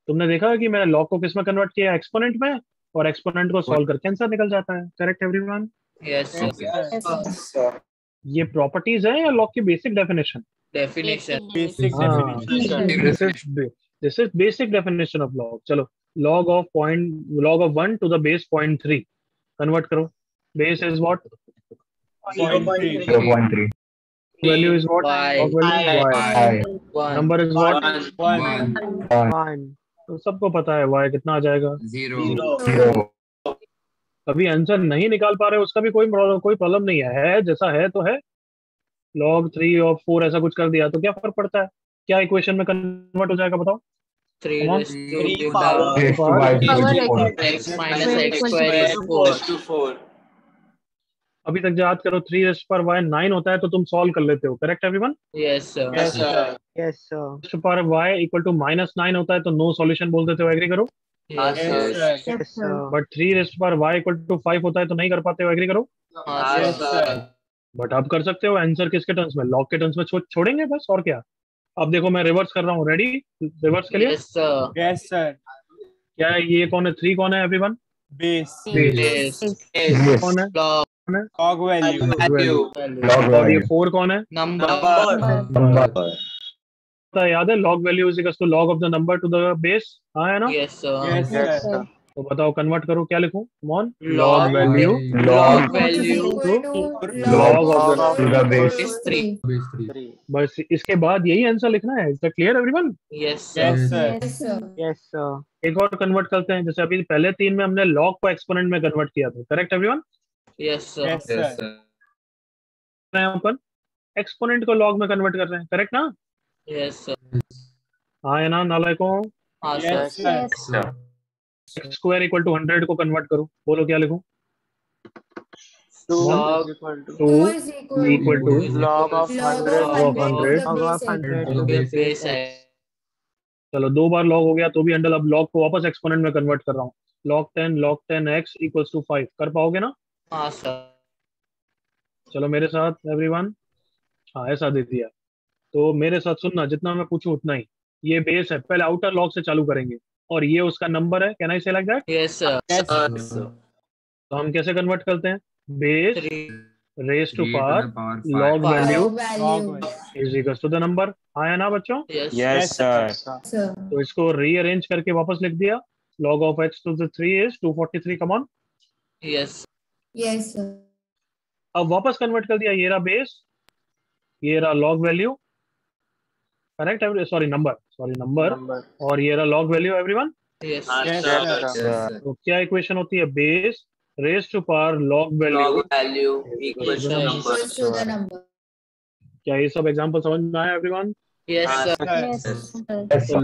तुमने देखा कि मैंने log को किस में कन्वर्ट किया, एक्सपोनेंट में, और एक्सपोनेंट को सॉल्व करके आंसर निकल जाता है, करेक्ट एवरीवन? Yes sir. ये प्रॉपर्टीज है या log की basic definition? Definition. Basic definition. This is basic definition of log। चलो, log of 1 to the base 0.3 convert करो। Base is what, 0.3 0.3. Value is what, Y. log value y, One. Number is what. 1 1. तो सबको पता है y कितना आ जाएगा, 0. अभी answer नहीं निकाल पा रहे उसका भी कोई प्रॉब्लम नहीं है, जैसा है तो है। log 3 और 4 ऐसा कुछ कर दिया तो क्या फर्क पड़ता है, क्या इक्वेशन में कन्वर्ट हो जाएगा बताओ? 3 Come on. raised to 3 the power Raised to y equal Power to 4. x minus square x equal to square is 4. to 4. अभी तक याद करो 3 रेस्ट पर y 9 होता है तो तुम सॉल्व कर लेते हो, correct everyone? Yes, sir. Yes, sir. Yes, sir. Rest पर y इक्वल टू -9 होता है तो नो सॉल्यूशन बोल देते हो, एग्री करो? Yes, sir. Yes, sir. But 3 rest पर y इक्वल टू 5 होता है तो नहीं कर पाते हो, एग्री करो? Yes, sir. बट आप कर सकते हो। आंसर किसके टर्म्स में? लॉग के टर्म्स में छोड़ेंगे बस, और क्या। अब देखो मैं रिवर्स कर रहा हूँ, रेडी रिवर्स के लिए? Yes, sir. Yes, sir. क्या है ये? कौन है 3? कौन है एवरीवन? Base. Yes. कौन है? Log Log value. Value. Log और ये value. 4 कौन है? number. Number. पता है, याद है? Log value is equal to log of the number two the base. हाँ है ना? Yes, sir. Yes, sir. तो बताओ कन्वर्ट करो, क्या लिखूं? Come on. Log log value Log Log value log of the to the base. is 3. बस इसके बाद यही आंसर लिखना है। Is that clear everyone? Yes, sir. Yes, sir. Yes, sir. Yes, sir. एक और कन्वर्ट करते हैं, जैसे अभी पहले 3 में हमने लॉग को एक्सपोनेंट में कन्वर्ट किया था, correct everyone? Yes, sir. Yes, sir. यहाँ पर एक्सपोनेंट को लॉग में कन्वर्ट कर रहे हैं, करेक्ट ना? Yes, sir. हाँ है ना नालायकों? हाँ, sir. Yes, sir. X square equal to 100 को कन्वर्ट करो, बोलो क्या लिखूं? Log 2 is equal to Log of 100. of 100 to Log the of base 100 10. to the the base base है. x. चलो 2 बार लॉग हो गया तो भी अंडल, अब लॉग को वापस एक्सपोनेंट में कन्वर्ट कर रहा हूँ। log 10 x इक्वल्स टू 5 कर पाओगे ना? हाँ, sir. चलो मेरे साथ एवरीवन। हाँ ऐसा दे दिया तो मेरे साथ सुनना, जितना मैं पूछूं उतना ही। ये बेस है, पहले आउटर लॉग से चालू करेंगे और ये उसका नंबर है। Can I say like that? Yes, sir. Yes, sir. तो हम कैसे कन्वर्ट करते हैं? Base 3. Raise to 3 to power the power 5. Log Five. Value Log value. Is equal to the number. हाँ है ना बच्चों? Yes. Yes, sir. Sir. तो इसको रीअरेंज करके वापस लिख दिया। log of x to the 3 is 243। Come on. Yes. Yes, sir. अब वापस कन्वर्ट कर दिया, ये रहा बेस, ये रहा log value, correct? Sorry number और ये रहा log value everyone. Yes. Yes, Yes, sir. sir. तो क्या इक्वेशन होती है? Base raise to power log value. Log value equals to Yes, number. Equals to the number. क्या ये सब एग्जांपल समझ में आया everyone? Yes, sir. Yes, sir. Yes, तो sir.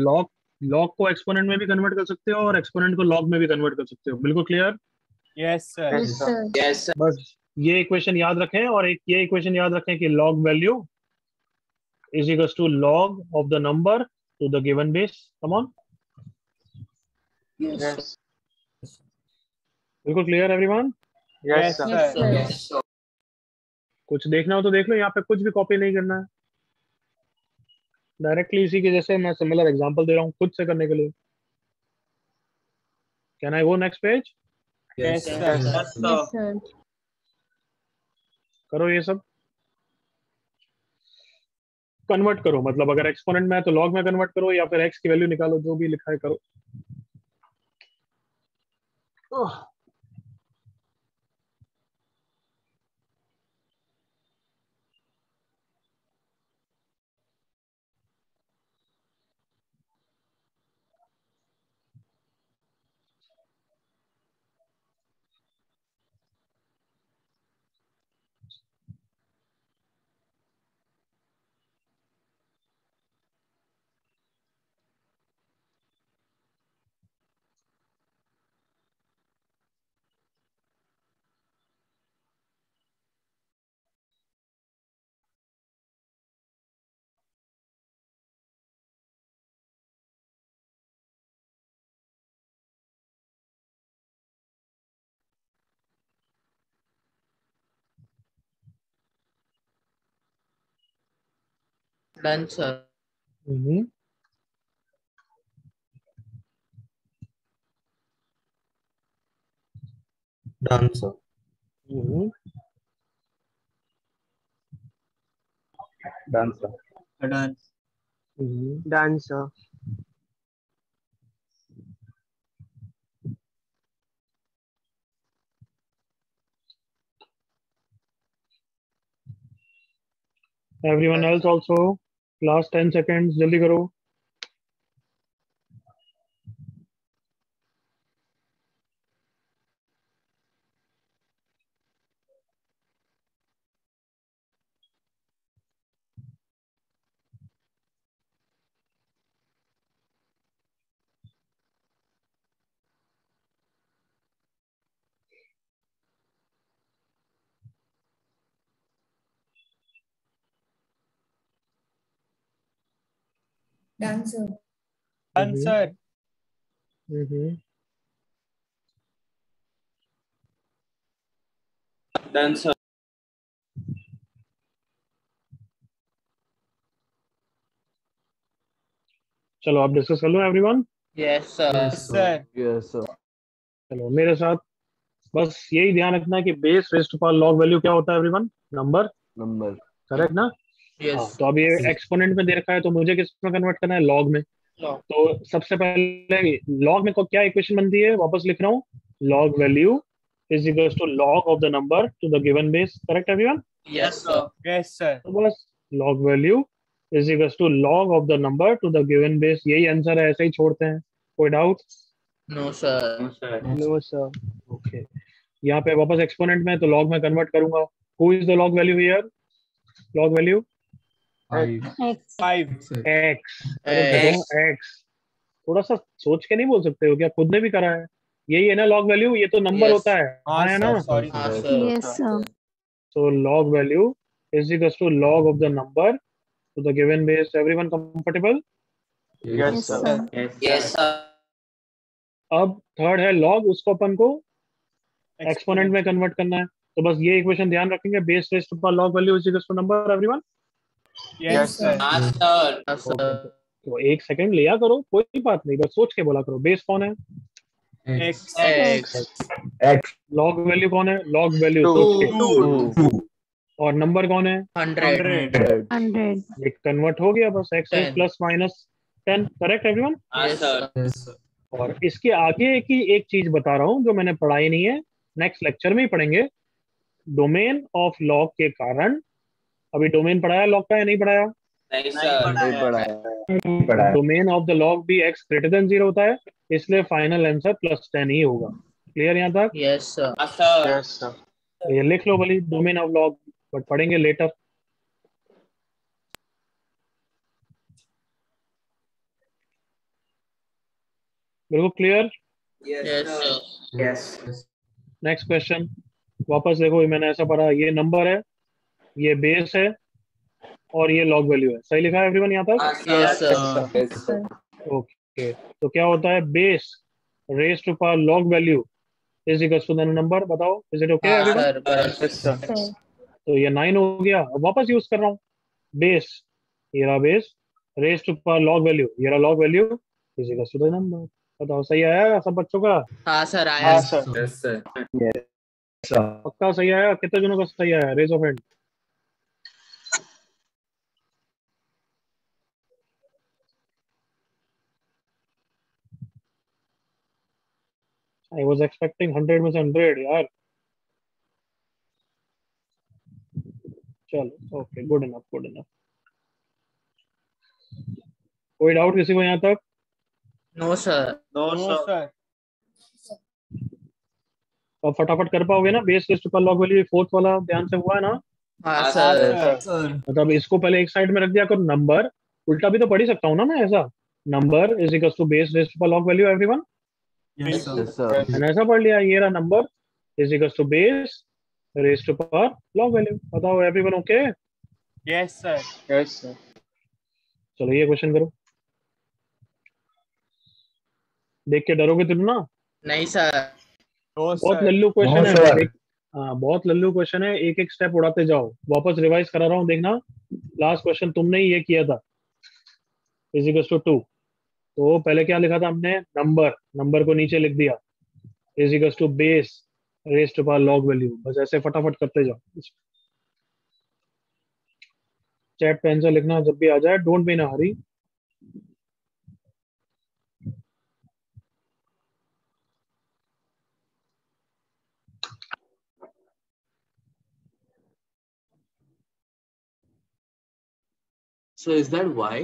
लॉग को एक्सपोनेंट में भी कन्वर्ट कर सकते हो और एक्सपोनेंट को लॉग में भी कन्वर्ट कर सकते हो। बिल्कुल क्लियर? Yes, sir. Yes, sir. Yes, sir. बस ये इक्वेशन याद रखें और एक ये इक्वेशन याद रखें कि log value is equals to log of the number two the given base. Come on. Yes. बिल्कुल clear everyone? Yes, sir. Yes, sir. Yes, sir. कुछ देखना हो तो देख लो, यहाँ पे कुछ भी कॉपी नहीं करना है, डायरेक्टली इसी के जैसे मैं सिमिलर एग्जांपल दे रहा हूँ खुद से करने के लिए। Can I go next page? Yes, sir. Yes, sir. करो ये सब कन्वर्ट करो, मतलब अगर एक्सपोनेंट में है तो लॉग में कन्वर्ट करो या फिर एक्स की वैल्यू निकालो, जो भी लिखा है करो। Done, sir. Done, sir. Done, sir. Done. Done, sir. Everyone else also last 10 seconds, जल्दी करो। Done, sir. Done, sir. Done, sir. चलो आप डिस्कस कर लो everyone. Yes, sir. Yes, sir. Yes, sir. चलो मेरे साथ बस यही ध्यान रखना है कि बेस रेस्ट पर लॉग वैल्यू क्या होता है एवरीवन? नंबर। Number. करेक्ट ना? हाँ, Yes. तो अब ये एक्सपोनेंट में दे रखा है तो मुझे किस में कन्वर्ट करना है? लॉग में। Log. तो सबसे पहले लॉग में को क्या इक्वेशन बनती है? वापस लिख रहा हूँ, log value is equal to log of the number two the given base. Correct everyone? Yes, sir. Yes, sir. तो बस लॉग value is equal to log of the number two the given बेस, यही आंसर है, ऐसे ही छोड़ते हैं। कोई doubt? No, sir. No, sir. No, sir. Okay, यहाँ पे वापस एक्सपोनेंट में तो लॉग में कन्वर्ट करूंगा। Who is the log value here? Log value X. 5. X. अरे देखो एक्स, थोड़ा सा सोच के नहीं बोल सकते हो क्या? खुद ने भी करा है। यही है ना लॉग वैल्यू, ये तो नंबर Yes. होता है। हाँ, है ना? sir. Sorry. हाँ, Yes. sir. Yes, sir. So log value is equals to log of the number to the given base. Everyone comfortable? Yes, sir. Yes, sir. अब थर्ड है log, उसको अपन को एक्सपोनेंट में कन्वर्ट करना है। तो बस ये इक्वेशन ध्यान रखेंगे, बेस रेस्ट पर log value is equals to number। Everyone? Yes, sir. हाँ, sir. हाँ, sir. तो एक सेकंड लिया करो, कोई बात नहीं, बस सोच के बोला करो। बेस कौन है? X. X. X. Log value कौन है? लॉग वैल्यू सोच के। 2. और नंबर कौन है? 100. 100. 100. ये कन्वर्ट हो गया, बस x 10. Plus minus 10। Correct everyone? हाँ, Yes, sir. sir. और इसके आगे की एक चीज बता रहा हूं जो मैंने पढ़ाई नहीं है, नेक्स्ट लेक्चर में ही पढ़ेंगे। डोमेन ऑफ लॉग के कारण, अभी डोमेन पढ़ाया लॉग का या नहीं पढ़ाया? नहीं, sir. नहीं पढ़ा है। डोमेन ऑफ द लॉग भी एक्स ग्रेटर देन 0 होता है, इसलिए फाइनल आंसर +10 ही होगा। क्लियर यहाँ तक? Yes, sir. हाँ, sir. Yes, sir. ये लिख लो भली, डोमेन ऑफ लॉग, बट पढ़ेंगे लेटर। बिल्कुल क्लियर? Yes, sir. Yes. Next question, वापस देखो, मैंने ऐसा पढ़ा, ये नंबर है, ये बेस है, और ये लॉग वैल्यू है। सही लिखा है एवरीवन यहाँ हाँ, तक? Yes, sir. sir. Yes, sir. Okay, तो क्या होता है? Base raise to power log value is equal to the number. बताओ, इज इट ओके हाँ, एवरीवन? sir. बराबर. Yes, sir. Sir. तो ये 9 हो गया। अब वापस यूज कर रहा हूँ बेस, ये रहा base raise to power log value, ये रहा log value is equal to the number. बताओ सही आया सब बच्चों का? हाँ, sir. आया. हाँ, sir. Yes, sir. पक्का सही आया? कितने जनों का सही आया? Raise of hand. I was expecting 100 में से 100 यार। चलो okay, good enough, good enough. कोई डाउट किसी को यहाँ तक? No, sir. No, sir. अब फटाफट कर पाओगे ना? Base raise to power log value fourth वाला ध्यान से हुआ है ना? हाँ, हाँ, sir. sir. मतलब इसको पहले एक साइड में रख दिया करो, नंबर उल्टा भी तो पढ़ ही सकता हूँ ना मैं ऐसा। Number is equal to base raise to power log value. Everyone? Yes, sir. Yes, sir. मैंने ऐसा पढ़ लिया, ये रहा number is equal to base raise to power log value. बताओ everyone okay? Yes, sir. Yes, sir. चलो ये question करो, देख के डरोगे तुम ना? नहीं, sir. No, बहुत sir. लल्लू क्वेश्चन No, है। sir. हाँ बहुत लल्लू क्वेश्चन है, एक एक स्टेप उड़ाते जाओ। वापस रिवाइज करा रहा हूँ, देखना लास्ट क्वेश्चन तुमने ही ये किया था, इज इक्वल टू 2। तो पहले क्या लिखा था हमने? नंबर, नंबर को नीचे लिख दिया, is equal to base raise to power log value. बस ऐसे फटाफट करते जाओ। चैट पे आंसर लिखना जब भी आ जाए, don't be in a Hari. So is that why?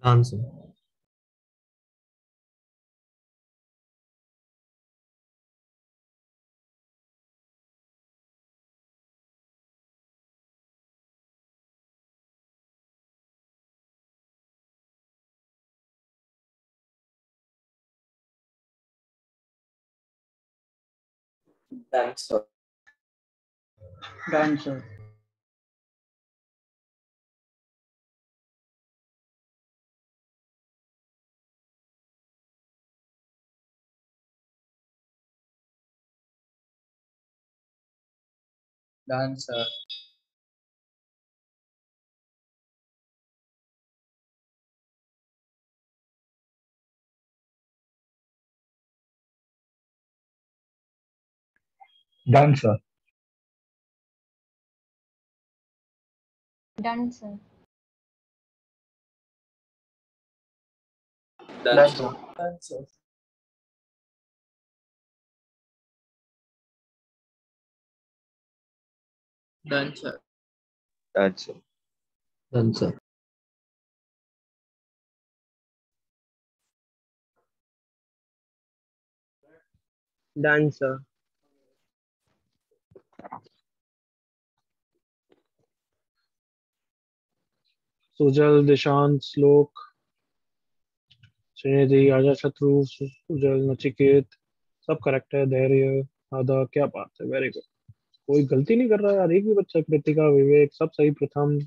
Answer Done, sir. Done, sir. Done, sir. Done, sir. Done, sir. Done, sir. Done, sir. Done, sir. Done, sir. Done, sir. Done, sir. Sujal, Dishant, श्लोक, श्रीनिधि, आजा, शत्रु, सुजल, नचिकेत, सब correct है। धैर्य, आदा, क्या बात है, वेरी गुड। कोई गलती नहीं कर रहा यार, एक भी बच्चा। कृतिका, विवेक, सब सही। प्रथम,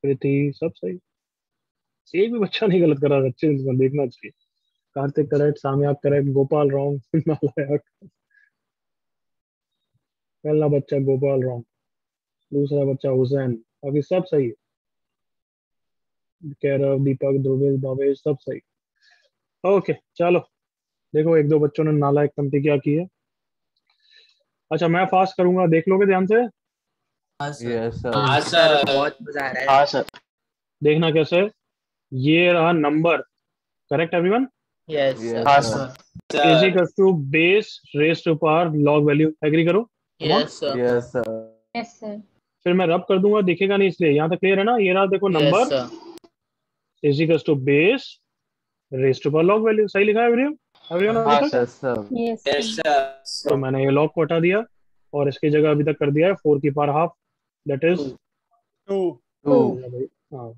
कृति, सब सही। एक भी बच्चा नहीं गलत कर रहा। अच्छे से देखना चाहिए। Kartik correct, Samyak correct, Gopal wrong, नालायक। पहला बच्चा गोपाल रॉन्ग, दूसरा बच्चा हुसैन, बाकी सब सही है। कैरव, दीपक, ध्रुविल, भावेश, सब सही। ओके चलो, देखो एक दो बच्चों ने नालायक पंक्ति क्या की है। अच्छा मैं फास्ट करूंगा, देख लोगे ध्यान से। हाँ सर। Yes, sir. हाँ, sir. बहुत मजा आ रहा है। हाँ सर। देखना कैसे है। ये रहा number, correct everyone. Yes, Yes, sir. हाँ sir. Sir. Is Sir. Equal to base raise to power log value. Agree करो। Come on. Yes, sir. Yes, sir. Yes, sir. फिर मैं रब कर दूंगा, दिखेगा नहीं, इसलिए यहाँ तक क्लियर है ना। ये रहा देखो Yes, number sir. Is equal to base raise to power log value. सही लिखा है एवरीवन, एवरीवन हाँ अभी तक। Yes, sir. Yes, Yes, sir. sir. तो मैंने ये लॉग को हटा दिया और इसकी जगह अभी तक कर दिया है 4 की power half, that is 2 Two.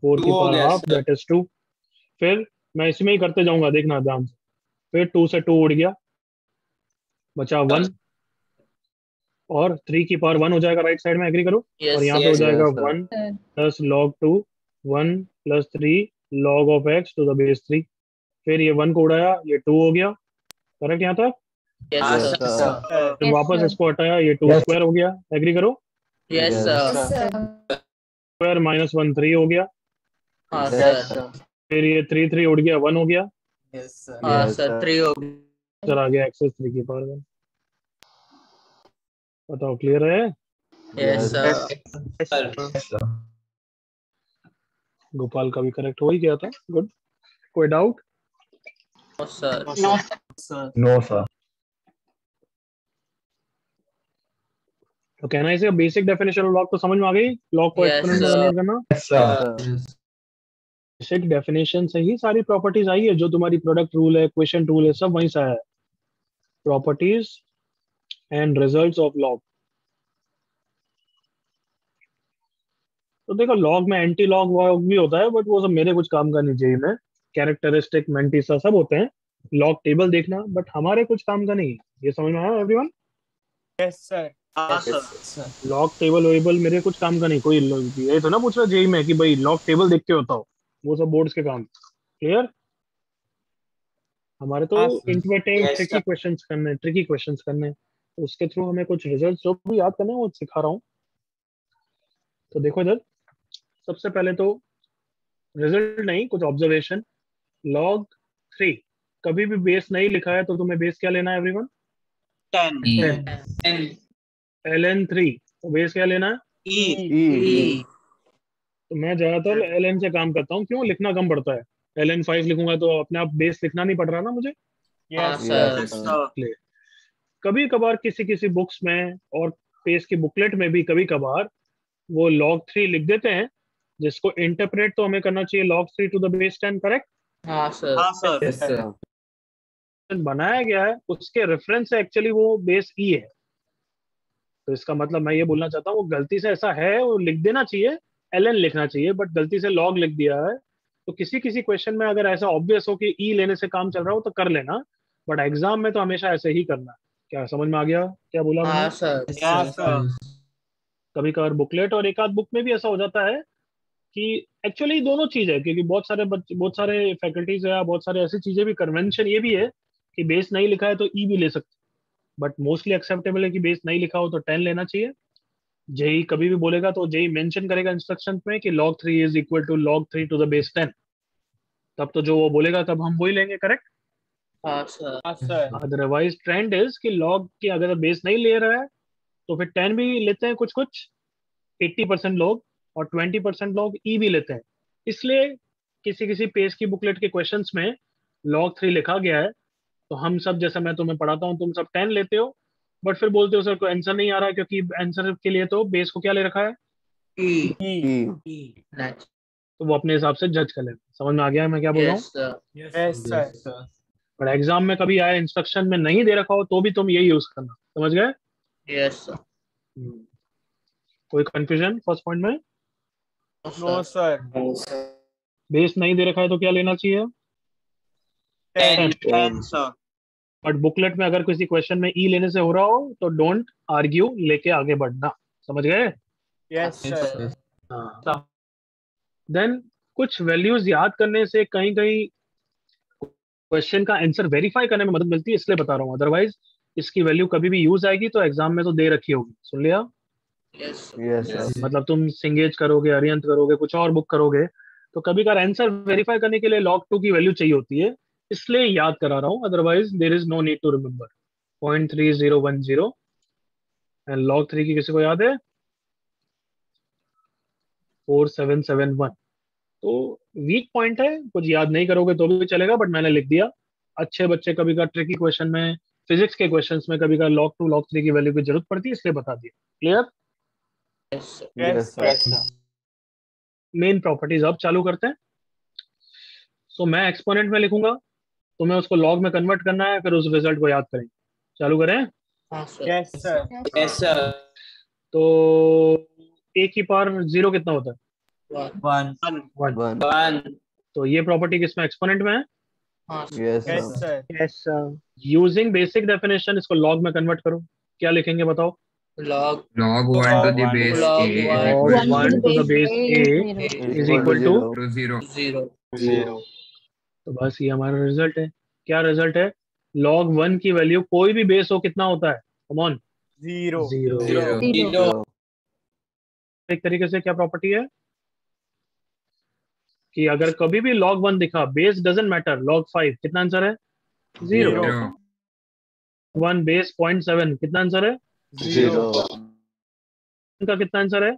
4 की हो पावर गया, हाफ, sir. That is 2। फिर मैं इसमें ही करते जाऊंगा, देखना ध्यान से। फिर 2 से 2 उड़ गया, बचा 1, और 3 की पावर 1 हो जाएगा राइट साइड में। एग्री करो। Yes, और यहाँ sir. पे हो Yes, जाएगा Yes, sir. 1 Sir. Plus log 2, 1 plus 3 log of x to the base 3। फिर ये 1 को उड़ाया, ये 2 हो गया। करेक्ट यहाँ तक। Yes, हाँ, Yes, sir. sir. फिर Yes, वापस sir. इसको हटाया, ये 2 Yes. स्क्वायर हो गया। एग्री करो। Yes, Yes, sir. Yes, sir. Square minus 1 3 हो गया। हाँ, Yes, sir. sir. फिर ये 3 3 उड़ गया, 1 हो गया। Yes sir. हाँ, Yes, sir. sir. 3 हो गया। सर आ गया एक्सेस 3 की पावर 1। बताओ क्लियर है। Yes, Yes. sir. Yes, sir. Gopal का भी करेक्ट हो ही गया था। गुड। कोई doubt. No, sir. No sir. No, sir. तो कहना है इसे बेसिक डेफिनेशन ऑफ लॉग तो समझ में आ गई। लॉग को Yes, एक्सपोनेंट में sir. कन्वर्ट करना। Yes, sir. बेसिक डेफिनेशन से ही सारी प्रॉपर्टीज आई है। जो तुम्हारी प्रोडक्ट रूल है, क्वेश्चन रूल है, सब वहीं से आया है। Properties and results of log. तो देखो लॉग में एंटी लॉग वॉग भी होता है, बट वो सब मेरे कुछ काम का नहीं। जेई में कैरेक्टरिस्टिक, मेंटिसा सब होते हैं। लॉग टेबल देखना, बट हमारे कुछ काम का नहीं है। ये समझ में आया एवरीवन। Yes sir. हाँ सर। लॉग टेबल वेबल मेरे कुछ काम का नहीं। कोई ये तो ना पूछ रहा जेई में कि भाई लॉग टेबल देख के होता हो, वो सब बोर्ड्स के काम। क्लियर। हमारे तो हाँ, sir. Interpreting Yes, tricky sir. Questions करने, ट्रिकी क्वेश्चंस करने, तो उसके थ्रू हमें कुछ रिजल्ट्स जो भी याद करने हैं वो सिखा रहा हूँ। तो देखो इधर, सबसे पहले तो रिजल्ट नहीं, कुछ ऑब्जर्वेशन। log 3 कभी भी बेस नहीं लिखा है तो तुम्हें बेस क्या लेना है एवरीवन। 10 And ln3, तो बेस क्या लेना है। E. तो मैं ज्यादातर ln से काम करता हूँ, क्यों, लिखना कम पड़ता है। ln5 लिखूंगा तो अपने आप बेस लिखना नहीं पड़ रहा ना मुझे। हाँ, यस Yes, sir. sir. कभी कभार किसी बुक्स में और पेज की बुकलेट में भी कभी कभार वो log 3 लिख देते हैं, जिसको इंटरप्रेट तो हमें करना चाहिए log 3 to the base 10, correct? हाँ सर। हाँ सर। Yes, sir. बनाया गया है उसके रेफरेंस से एक्चुअली वो बेस ई है, तो इसका मतलब मैं ये बोलना चाहता हूँ वो गलती से ऐसा है, वो लिख देना चाहिए, एल एन लिखना चाहिए, बट गलती से लॉग लिख दिया है। तो किसी किसी क्वेश्चन में अगर ऐसा ऑब्वियस हो कि ई लेने से काम चल रहा हो तो कर लेना, बट एग्जाम में तो हमेशा ऐसे ही करना है। क्या समझ में आ गया क्या बोला मैंने? हाँ सर। हाँ सर। कभी कभार बुकलेट और एक आध बुक में भी ऐसा हो जाता है कि एक्चुअली दोनों चीज है, क्योंकि बहुत सारे बच्चे, बहुत सारे फैकल्टीज है, बहुत सारे ऐसी चीजें भी, कन्वेंशन ये भी है कि बेस नहीं लिखा है तो ई भी ले सकते, बट मोस्टली एक्सेप्टेबल है कि बेस नहीं लिखा हो तो 10 लेना चाहिए। जेई कभी भी बोलेगा तो जेई मेंशन करेगा इंस्ट्रक्शन में कि log 3 is equal to log 3 to the base 10, तब तो जो वो बोलेगा तब हम वही लेंगे, करेक्ट? हाँ सर। हाँ सर। अदरवाइज ट्रेंड इज कि log की अगर बेस नहीं ले रहा है तो फिर 10 भी लेते हैं कुछ कुछ, 80% लोग, और 20% लोग ई भी लेते हैं। इसलिए किसी किसी पेज की बुकलेट के क्वेश्चंस में log 3 लिखा गया है, तो हम सब, जैसे मैं तुम्हें पढ़ाता हूँ, तुम सब 10 लेते हो, बट फिर बोलते हो सर को आंसर नहीं आ रहा है, क्योंकि आंसर के लिए तो बेस को क्या ले रखा है, ई। E. तो वो अपने हिसाब से जज कर लेते हैं। समझ में आ गया है मैं क्या बोल रहा हूँ? Yes sir. Yes sir. पर एग्जाम में कभी आए इंस्ट्रक्शन में नहीं दे रखा हो तो भी तुम यही यूज करना, समझ गए? Yes sir. कोई कंफ्यूजन फर्स्ट पॉइंट में? No sir. बेस नहीं दे रखा है तो क्या लेना चाहिए? 10 सर। बट बुकलेट में अगर किसी क्वेश्चन में ई लेने से हो रहा हो तो डोंट आर्ग्यू, लेके आगे बढ़ना, समझ गए? Yes sir. हाँ। देन कुछ वैल्यूज याद करने से कहीं कहीं क्वेश्चन का आंसर वेरीफाई करने में मदद मिलती है, इसलिए बता रहा हूँ, अदरवाइज इसकी वैल्यू कभी भी यूज आएगी तो एग्जाम में तो दे रखी होगी, सुन लिया? Yes Yes, sir. मतलब तुम सिंगेज करोगे, अरियंत करोगे, कुछ और बुक करोगे, तो कभी कभार आंसर वेरीफाई करने के लिए log 2 की वैल्यू चाहिए होती है, इसलिए याद करा रहा हूँ, otherwise there is no need to remember. 0.3010 and log 3 की किसी को याद है? 4771। तो वीक पॉइंट है, कुछ याद नहीं करोगे तो भी चलेगा, बट मैंने लिख दिया। अच्छे बच्चे कभी का ट्रिकी क्वेश्चन में, फिजिक्स के क्वेश्चंस में कभी का log 2 log 3 की वैल्यू की जरूरत पड़ती है, इसलिए बता दिया। Clear? Yes sir. Main properties अब चालू करते हैं। सो मैं एक्सपोनेंट में लिखूंगा, तुम्हें उसको लॉग में कन्वर्ट करना है, फिर उस रिजल्ट को याद करेंगे। चालू करें? हाँ sir. Yes sir. Yes sir. तो ए की पावर 0 कितना होता है? 1। 1। 1। तो ये प्रॉपर्टी किसमें, एक्सपोनेंट में है? हाँ sir. Yes, yes sir. Sir. Yes, sir. Using basic definition इसको लॉग में कन्वर्ट करो, क्या लिखेंगे बताओ? log log 1 to the base log a is 1 equal log to 1 to the base a is equal to 0. 0। 0। तो बस ये हमारा रिजल्ट है। क्या रिजल्ट है? log 1 की वैल्यू कोई भी बेस हो कितना होता है? Come on. 0। 0। 0। एक तरीके से क्या प्रॉपर्टी है कि अगर कभी भी log 1 दिखा, बेस डजेंट मैटर, log 5 कितना आंसर है? 0। 0. 1 बेस 0.7 कितना आंसर है? 0। इनका कितना आंसर है?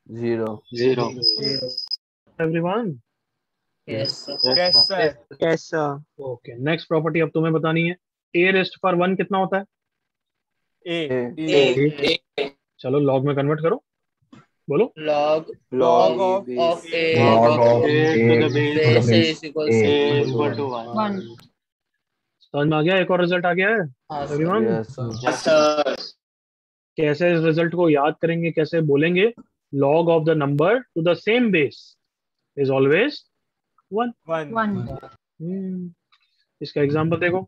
0. 0। Everyone? Yes sir. Yes sir. Yes, sir. Okay, next property अब तुम्हें बतानी है। a रेस्ट पर 1 कितना होता है? ए। A। चलो लॉग में कन्वर्ट करो, बोलो। log Log of of a Log of A to the A base to the base base is equals A A to equal to 1. 1. समझ में आ गया? एक और रिजल्ट आ गया है हाँ sir. Everyone? Yes, sir. Yes sir. कैसे इस रिजल्ट को याद करेंगे, कैसे बोलेंगे? log of the number to the same base is always 1। 1। इसका एग्जांपल देखो।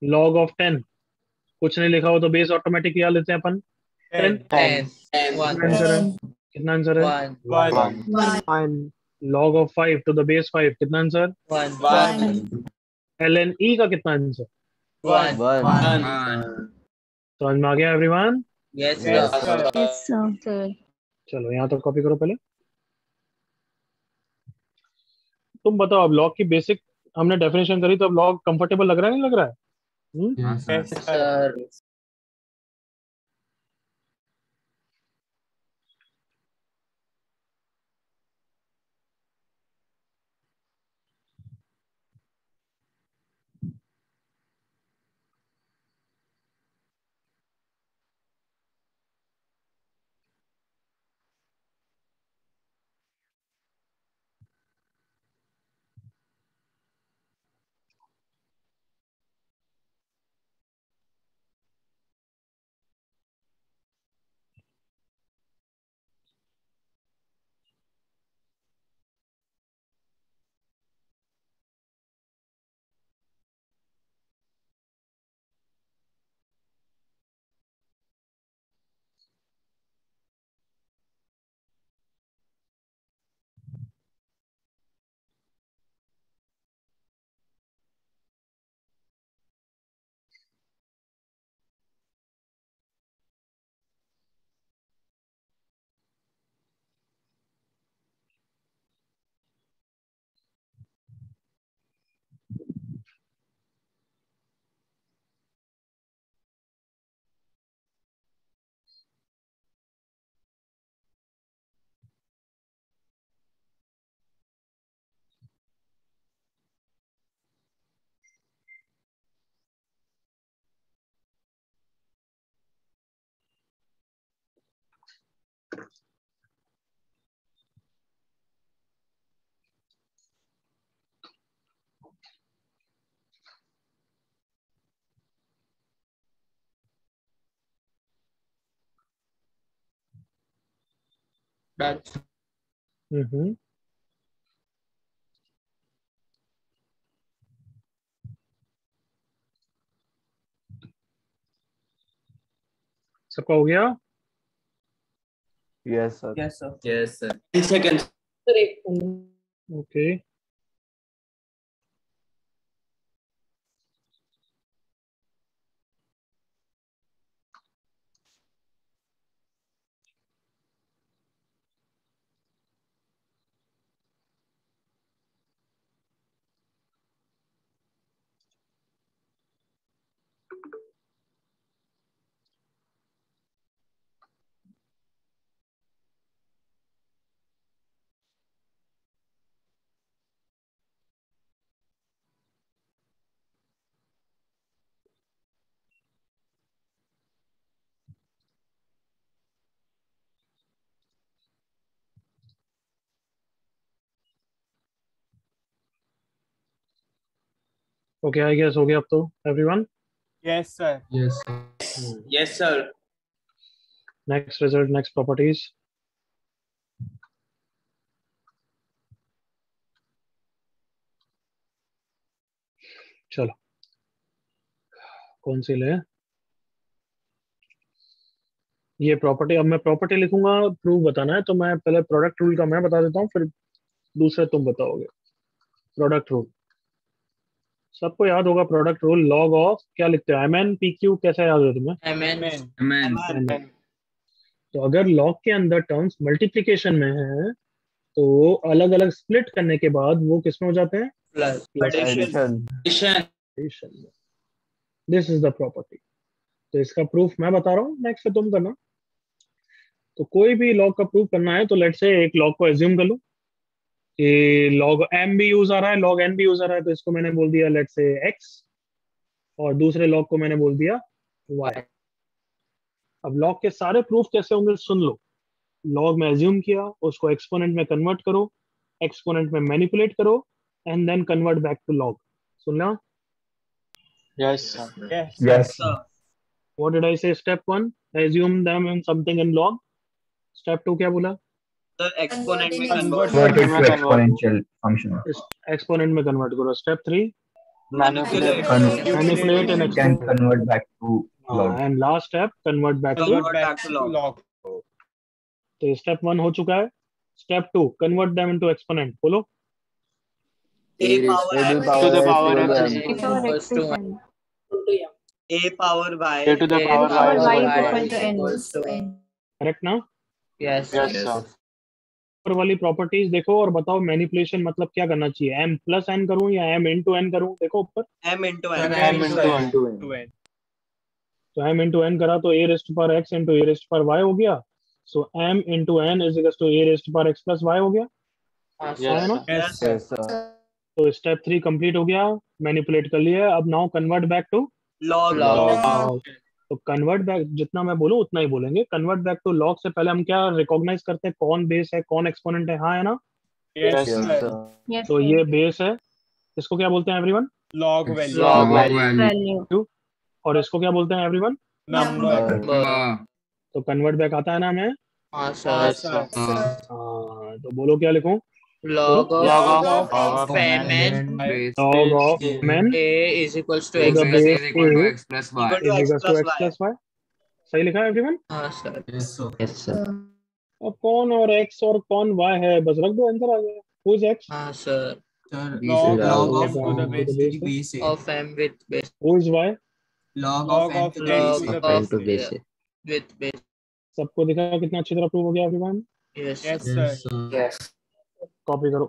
log of 10, कुछ नहीं लिखा हो तो बेस ऑटोमेटिक याद लेते हैं अपन, 10। 10 कितना 1 आंसर है? कितना आंसर है? 1 1। 1. log of 5 to the base 5 कितना आंसर? 1 ln e का कितना आंसर? 1 1. 1। समझ में आ गया everyone? Yes yes sir. Sir. Yes, sir. चलो यहाँ तक कॉपी करो पहले। तुम बताओ, अब लॉग की बेसिक हमने डेफिनेशन करी, तो अब लॉग कंफर्टेबल लग रहा है, नहीं लग रहा है? हाँ सर। Yes sir. सर। हम्म। सबका हो गया? Yes, sir. Yes, sir. Yes, sir. 10 seconds. Okay okay, I guess हो गया अब तो everyone. Yes, sir. Yes. Yes, sir. Next result, next properties. चलो कौन सी ले? ये प्रॉपर्टी, अब मैं प्रॉपर्टी लिखूंगा, प्रूफ बताना है, तो मैं पहले प्रोडक्ट रूल का मैं बता देता हूँ, फिर दूसरे तुम बताओगे। प्रोडक्ट रूल सबको याद होगा। प्रोडक्ट रूल लॉग ऑफ क्या लिखते हैं? एम एन पी क्यू, कैसा याद है तुम्हें? Amen. Amen. MN। तो अगर लॉग के अंदर टर्म्स मल्टीप्लिकेशन में है तो अलग अलग स्प्लिट करने के बाद वो किसमें हो जाते हैं? Plus. Plus Addition. Addition. This is the property. तो इसका प्रूफ मैं बता रहा हूँ, नेक्स्ट से तुम करना। तो कोई भी लॉग का प्रूफ करना है तो लेट से एक लॉग को एज्यूम कर लो कि लॉग एम भी यूज आ रहा है, लॉग एन भी यूज आ रहा है, तो इसको मैंने बोल दिया लेट से एक्स, और दूसरे लॉग को मैंने बोल दिया वाई। अब लॉग के सारे प्रूफ कैसे होंगे सुन लो। लॉग में एज्यूम किया, उसको एक्सपोनेंट में कन्वर्ट करो, एक्सपोनेंट में मैनिपुलेट करो, and then convert back to log. सुनना? Yes, sir. Yes, Yes. sir. What did I say? Step 1 assume them in something in log. Step 2 क्या बोला? Sir, exponent में Convert convert. Convert it to Convert. exponential function. Exponent में convert करो। Step 3 Manipulate. Manipulate and Can convert back to log. And last step convert back to. Convert back to log. log. तो step 1 हो चुका है। Step 2 convert them into exponent. बोलो। A power A to x the To the power power x x is is equal equal to to A power y. A to the power y is equal to equals to n. Correct ना? Yes. Yes, sir. ऊपर वाली properties देखो और बताओ manipulation मतलब क्या करना चाहिए। एम प्लस एन करूं या एम इंटू एन करूं? देखो ऊपर। M into Sir, n. M into n. To n. तो एम इंटू एन करा तो A raised power X into A raised power Y हो गया। So M into N is equal to A raised power X plus Y हो गया। Yes, है ना? sir. Yes, sir. yes, sir. तो step 3 complete हो गया, मैनिपुलेट कर लिया। अब now convert back to Log. Log. तो कन्वर्ट बैक जितना मैं बोलूं उतना ही बोलेंगे। कन्वर्ट बैक टू लॉग से पहले हम क्या रिकॉग्नाइज करते हैं? कौन बेस है, कौन एक्सपोनेंट है। हाँ है ना? Yes, Yes, Yes, sir. sir. Yes, तो sir. ये बेस है। इसको क्या बोलते हैं everyone? Log value. Log Log value. value. Value. और इसको क्या बोलते हैं एवरीवन? Number. Number. तो कन्वर्ट बैक आता है ना हमें? Yes, Yes, sir. sir. हाँ, तो बोलो क्या लिखूं? Log of Log of of of mn Base. Log of A. N a is equals to to x the plus base Is equal to a x plus y. Equal to is x equal to plus x y. plus y। सही लिखा है everyone? sir. Yes, sir. Yes, sir. अब कौन और x और कौन y है, बस रख दो, आंसर आ गया। Who is x? Sir. Sir, Log Log of of m to the base. base है। base A. Of m with base. Who is y? Log Log of n of to n base to Log the A. of base. with base. सबको दिखा कितना अच्छी तरह prove हो गया everyone? Yes, Yes, sir. sir. Yes, sir. Copy करो।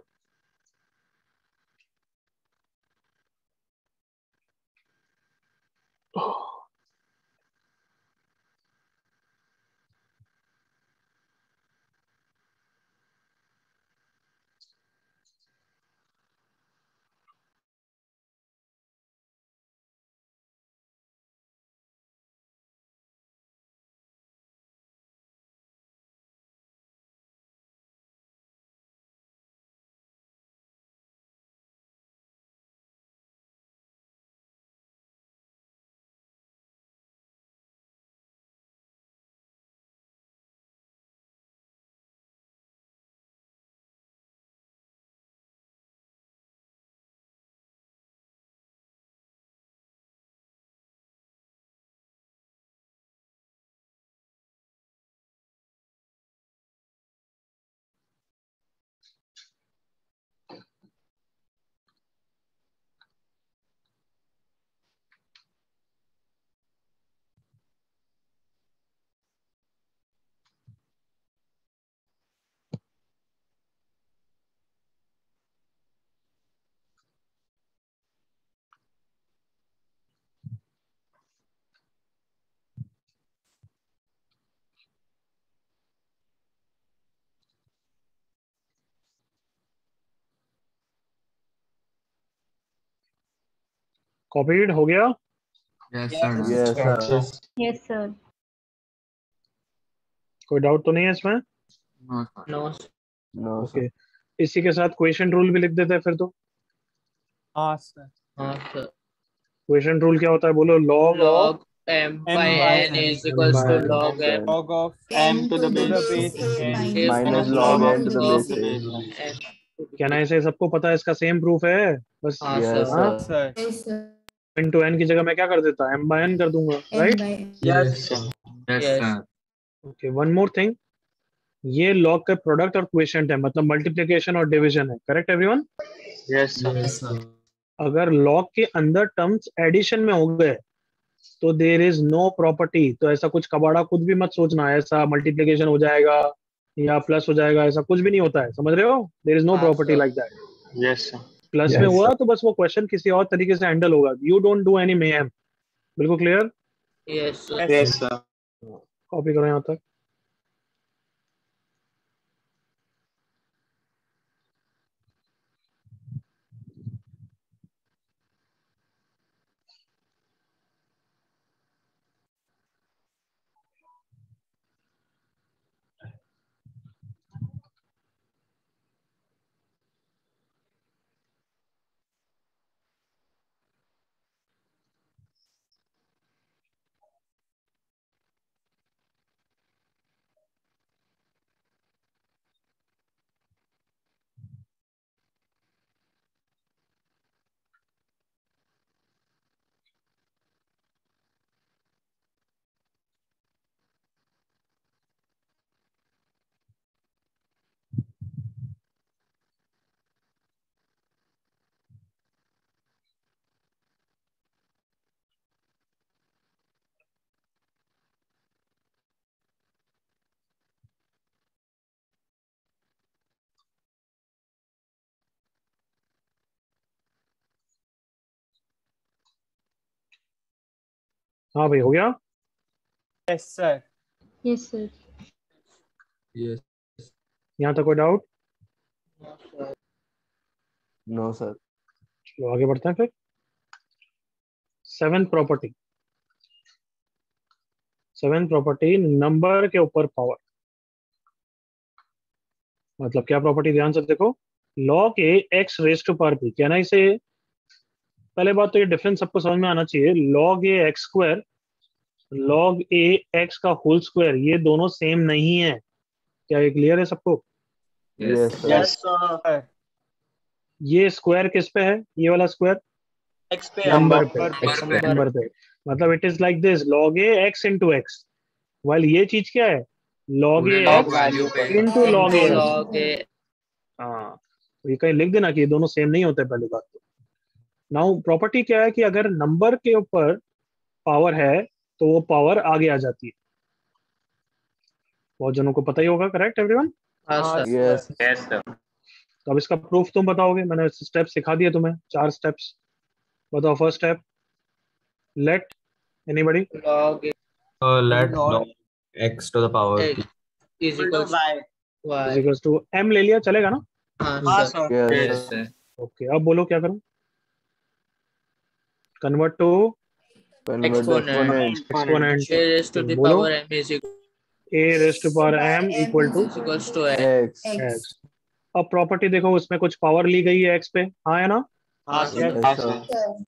Copied हो गया? Yes, sir. Yes, sir. Yes, sir. कोई डाउट तो नहीं है इसमें? No, sir. No No, okay, sir. इसी के साथ क्वेश्चन रूल भी लिख देते हैं फिर तो। हाँ सर। हाँ सर क्वेश्चन रूल क्या होता है बोलो? Log of log m by M by n is m equals by to n. log m log of m to the to the base base n if Minus n log log n to the of base n. क्या ना ऐसे सबको पता है, इसका same proof है बस। हाँ Yes, सर हाँ, sir. Sir. Yes, sir. n to n की जगह मैं क्या कर देता? m by n कर दूंगा, M right? by n. Yes, sir. Yes, Yes. sir. Okay, one more thing, ये लॉग का प्रोडक्ट और क्वोशिएंट है, मतलब मल्टीप्लिकेशन और डिवीजन है, correct everyone? yes sir Yes, sir. अगर लॉग के अंदर टर्म्स एडिशन में हो गए तो देयर इज नो प्रॉपर्टी। तो ऐसा कुछ कबाड़ा कुछ भी मत सोचना, ऐसा मल्टीप्लिकेशन हो जाएगा या प्लस हो जाएगा, ऐसा कुछ भी नहीं होता है, समझ रहे हो? देयर इज नो हाँ, property sir. Like that. yes sir plus में Yes, हुआ sir. तो बस वो क्वेश्चन किसी और तरीके से हैंडल होगा, यू डोंट डू एनी मेम। बिल्कुल क्लियर? Yes, sir. yes sir copy करो यहाँ तक। हाँ भाई, हो गया? Yes, sir. Yes, sir. Yes. यहाँ तक कोई डाउट? No, sir. चलो आगे बढ़ते हैं फिर। Seventh property, seventh property number के ऊपर पावर। मतलब क्या प्रॉपर्टी, ध्यान से देखो। Log a x raise to power b, क्या ना इसे, पहले बात तो ये डिफरेंस सबको समझ में आना चाहिए। Log a x square, log a x का होल स्क्वायर, ये दोनों सेम नहीं है। क्या ये क्लियर है सबको? Yes, sir. yes Sir. ये स्क्वायर किस पे है? ये वाला स्क्वायर X पे नंबर पे, Number नंबर पे। मतलब it is like this, log a x into x, while ये चीज क्या है? log a Log x value पे into log a x। log a हाँ, तो ये कहीं लिख देना कि ये दोनों सेम नहीं होते, पहली बात तो। नाउ प्रॉपर्टी क्या है कि अगर नंबर के ऊपर पावर है तो वो पावर आगे आ जाती है। बहुत जनों को पता ही होगा, करेक्ट एवरीवन? हाँ हाँ, सर Yes. yes sir तो अब इसका प्रूफ तुम बताओगे, मैंने स्टेप सिखा दिए तुम्हें, 4 स्टेप्स। बताओ first step, let anybody log a Let Log log x to the power x p. is equals to is y. Equals to m ले लिया, चलेगा ना? हाँ हाँ sir sir Yes, Yes, sir. sir. Okay, अब बोलो क्या करूं? Convert to Convert the Exponent. exponent. Exponent. a raised to the बोलो, power m is a raised to power m equal to equals to x. X. x। अब property देखो, उसमें कुछ power ली गई है x पे, हाँ है ना? हाँ Yes, sir Yes, sir. Sir.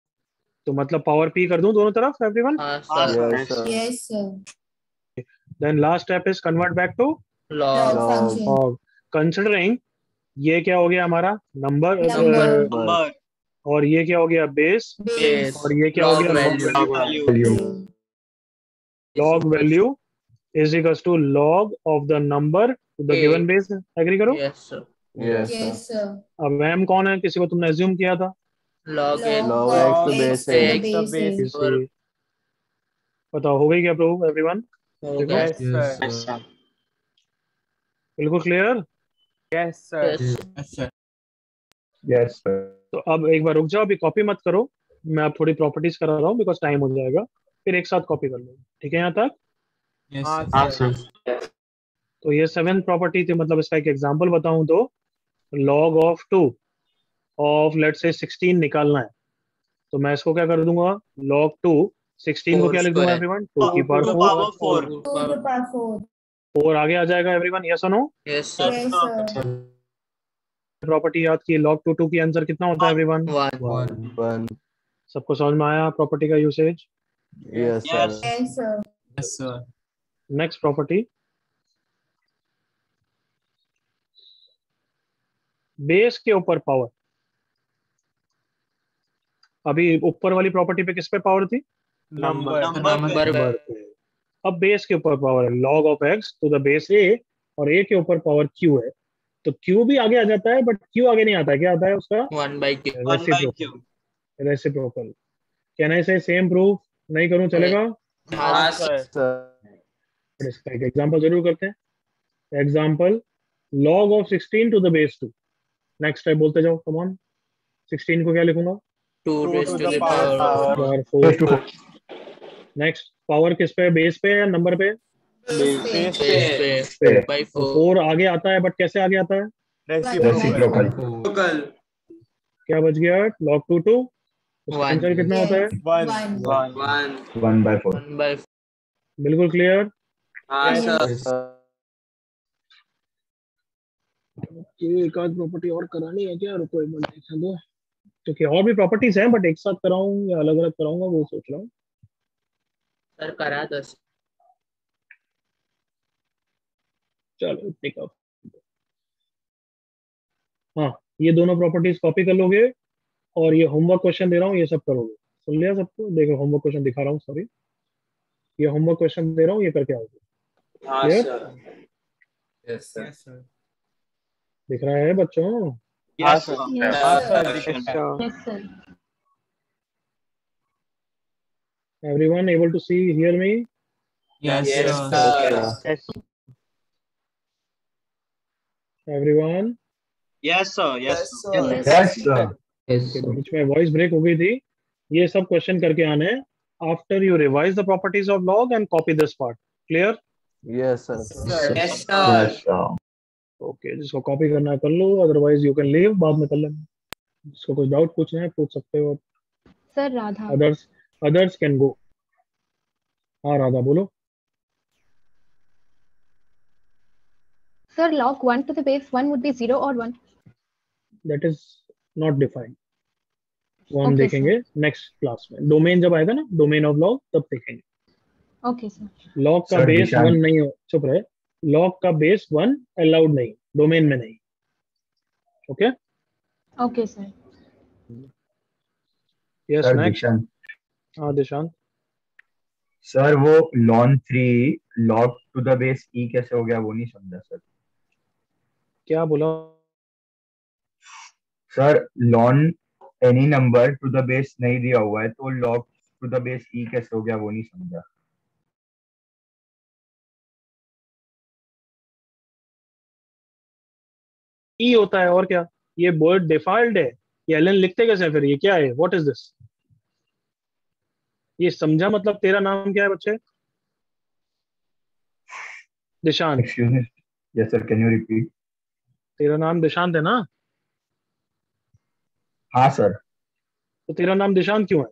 तो मतलब पावर p कर दूं दोनों तरफ एवरीवन। हाँ हाँ sir Yes, sir. Yes, sir. Then last step is convert back to log Log function. और कंसिडरिंग ये क्या हो गया हमारा? नंबर। Number. number और ये क्या हो गया? बेस। base और ये क्या हो log गया? value. log value Value. Log value is equals to log of the number two the A. Given base. Agree करो? Yes sir. Yes, sir. Yes, sir. अब m कौन है? किसी को तुमने एज्यूम किया था? log a Log x to base to the a. base a. किसी बताओ, हो गई क्या प्रूफ एवरीवन? हो देखो। गया Yes, Yes, sir. yes sir बिल्कुल क्लियर? Yes, sir. yes sir Yes, sir. तो अब एक बार रुक जाओ, अभी कॉपी मत करो, मैं अब थोड़ी प्रॉपर्टीज करा रहा हूँ बिकॉज टाइम हो जाएगा, फिर एक साथ कॉपी कर लो, ठीक है यहाँ तक? हाँ, हाँ sir. sir तो ये 7th प्रॉपर्टी थी। मतलब इसका एक एग्जांपल बताऊं तो log of 2 of let's say 16 निकालना है, तो मैं इसको क्या कर दूंगा, log 2 16 को क्या लिख दूंगा एवरीवन, 2 की पावर 4, 2 to the power 4. 4 आगे आ जाएगा एवरीवन, यस और no. Yes sir. Yes, sir. Property याद की, log 2 की आंसर कितना होता है एवरीवन, 1. सबको समझ में आया प्रॉपर्टी का usage. Yes, sir. Yes, sir. Yes sir. Next property, base के ऊपर पावर। अभी ऊपर वाली प्रॉपर्टी पे किस पे पावर थी, नंबर पे। अब बेस के ऊपर पावर है, log of x to the base a, और a के ऊपर पावर q है, तो q भी आगे आ जाता है, बट q आगे नहीं आता है, क्या आता है उसका, 1/q। रेसिप्रोकल। कैन आई से सेम प्रूफ, नहीं करूं चलेगा, हाँ सर। बट इसका एक एग्जांपल जरूर करते हैं। Example, log of 16 to the base 2। Next step बोलते जाओ, कम ऑन। 16 को क्या लिखूंगा, 2 raised to the power power 4। Next, power किस पे, बेस पे या नंबर पे, बेस पे by 4। 4 आगे आता है, बट कैसे आगे आता है, Reciprocal. क्या बच गया, log 2 उसका आंसर कितना होता है, 1/4. 1/4। बिल्कुल क्लियर। हाँ सर। एक आध प्रॉपर्टी और करानी है क्या, रुको एक मिनट देखने दो, क्योंकि और भी प्रॉपर्टीज हैं, बट एक साथ कराऊं या अलग अलग कराऊंगा वो सोच रहा हूँ। सर करा 10। चलो इतनी का, हाँ ये दोनों प्रॉपर्टीज कॉपी कर लोगे, और ये होमवर्क क्वेश्चन दे रहा हूँ, ये सब करोगे। सुन लिया सबको, देखो होमवर्क क्वेश्चन दिखा रहा हूँ, सॉरी, ये होमवर्क क्वेश्चन दे रहा हूँ, ये करके आओगे। हाँ क्लियर, सर। Yes sir. दिख रहा है बच्चों, हाँ सर। Yes, हाँ sir. सर दिख रहा है। Yes, sir. Everyone able to see hear me, yes Yes, sir. sir. Yes. Everyone. Yes, sir. Yes, sir. Yes, sir. बीच में वॉइस ब्रेक हो गई थी। ये सब क्वेश्चन करके आने after you revise the properties of log and copy this part. Clear, Yes, sir. Yes, sir. Yes, sir. Okay, जिसको कॉपी करना है कर लो, अदरवाइज यू कैन लीव, बाद में कर लेना। जिसको कुछ डाउट पूछना है पूछ सकते हो, Sir, Radha. Others can go. हाँ राधा बोलो। Sir, log 1 to the base 1 would be 0 or 1. That is not defined, वो हम Okay, देखेंगे नेक्स्ट क्लास में। डोमेन जब आएगा ना, डोमेन ऑफ लॉग, तब देखेंगे। Okay, sir. लॉग का Sir, बेस विशाल। 1 नहीं हो, चुप रहे, लॉग का बेस 1 अलाउड नहीं, डोमेन में नहीं। Okay, Okay, sir. Yes Sir, next. Dishan. हाँ दिशांत, सर वो ln 3 log to the base e कैसे हो गया, वो नहीं समझा सर। क्या बोला, sir ln any number to the base नहीं दिया हुआ है, तो log to the base e कैसे हो गया, वो नहीं समझा। ई होता है और क्या, ये वर्ड डिफॉल्ट है, ये एलन लिखते कैसे हैं फिर, ये क्या है, व्हाट इज दिस, ये समझा मतलब। तेरा नाम क्या है बच्चे, Dishant, excuse me, yes sir, can you repeat. तेरा नाम दिशांत है ना, हाँ सर। तो तेरा नाम दिशांत क्यों है,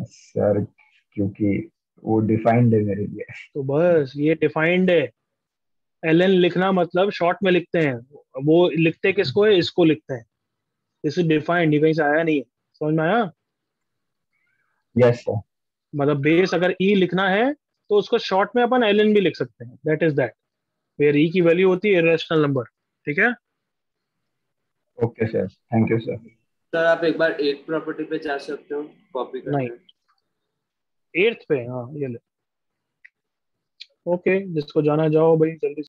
सर क्योंकि वो डिफाइंड है मेरे लिए। तो बस ये डिफाइंड है। एलन लिखना मतलब शॉर्ट में लिखते हैं, वो लिखते किसको है, इसको लिखते हैं, दिस इज डिफाइंड, ये कहीं से आया नहीं है, समझ में आया। Yes sir. मतलब बेस अगर ई लिखना है तो उसको शॉर्ट में अपन एलन भी लिख सकते हैं, दैट इज दैट, वेयर ई की वैल्यू होती है इरेशनल नंबर। ठीक है, okay sir, thank you sir. Sir आप एक बार एक प्रॉपर्टी पे जा सकते हो कॉपी नहीं, करने। 8th पे, हाँ ये ले। ओके, जिसको जाना जाओ भाई जल्दी से।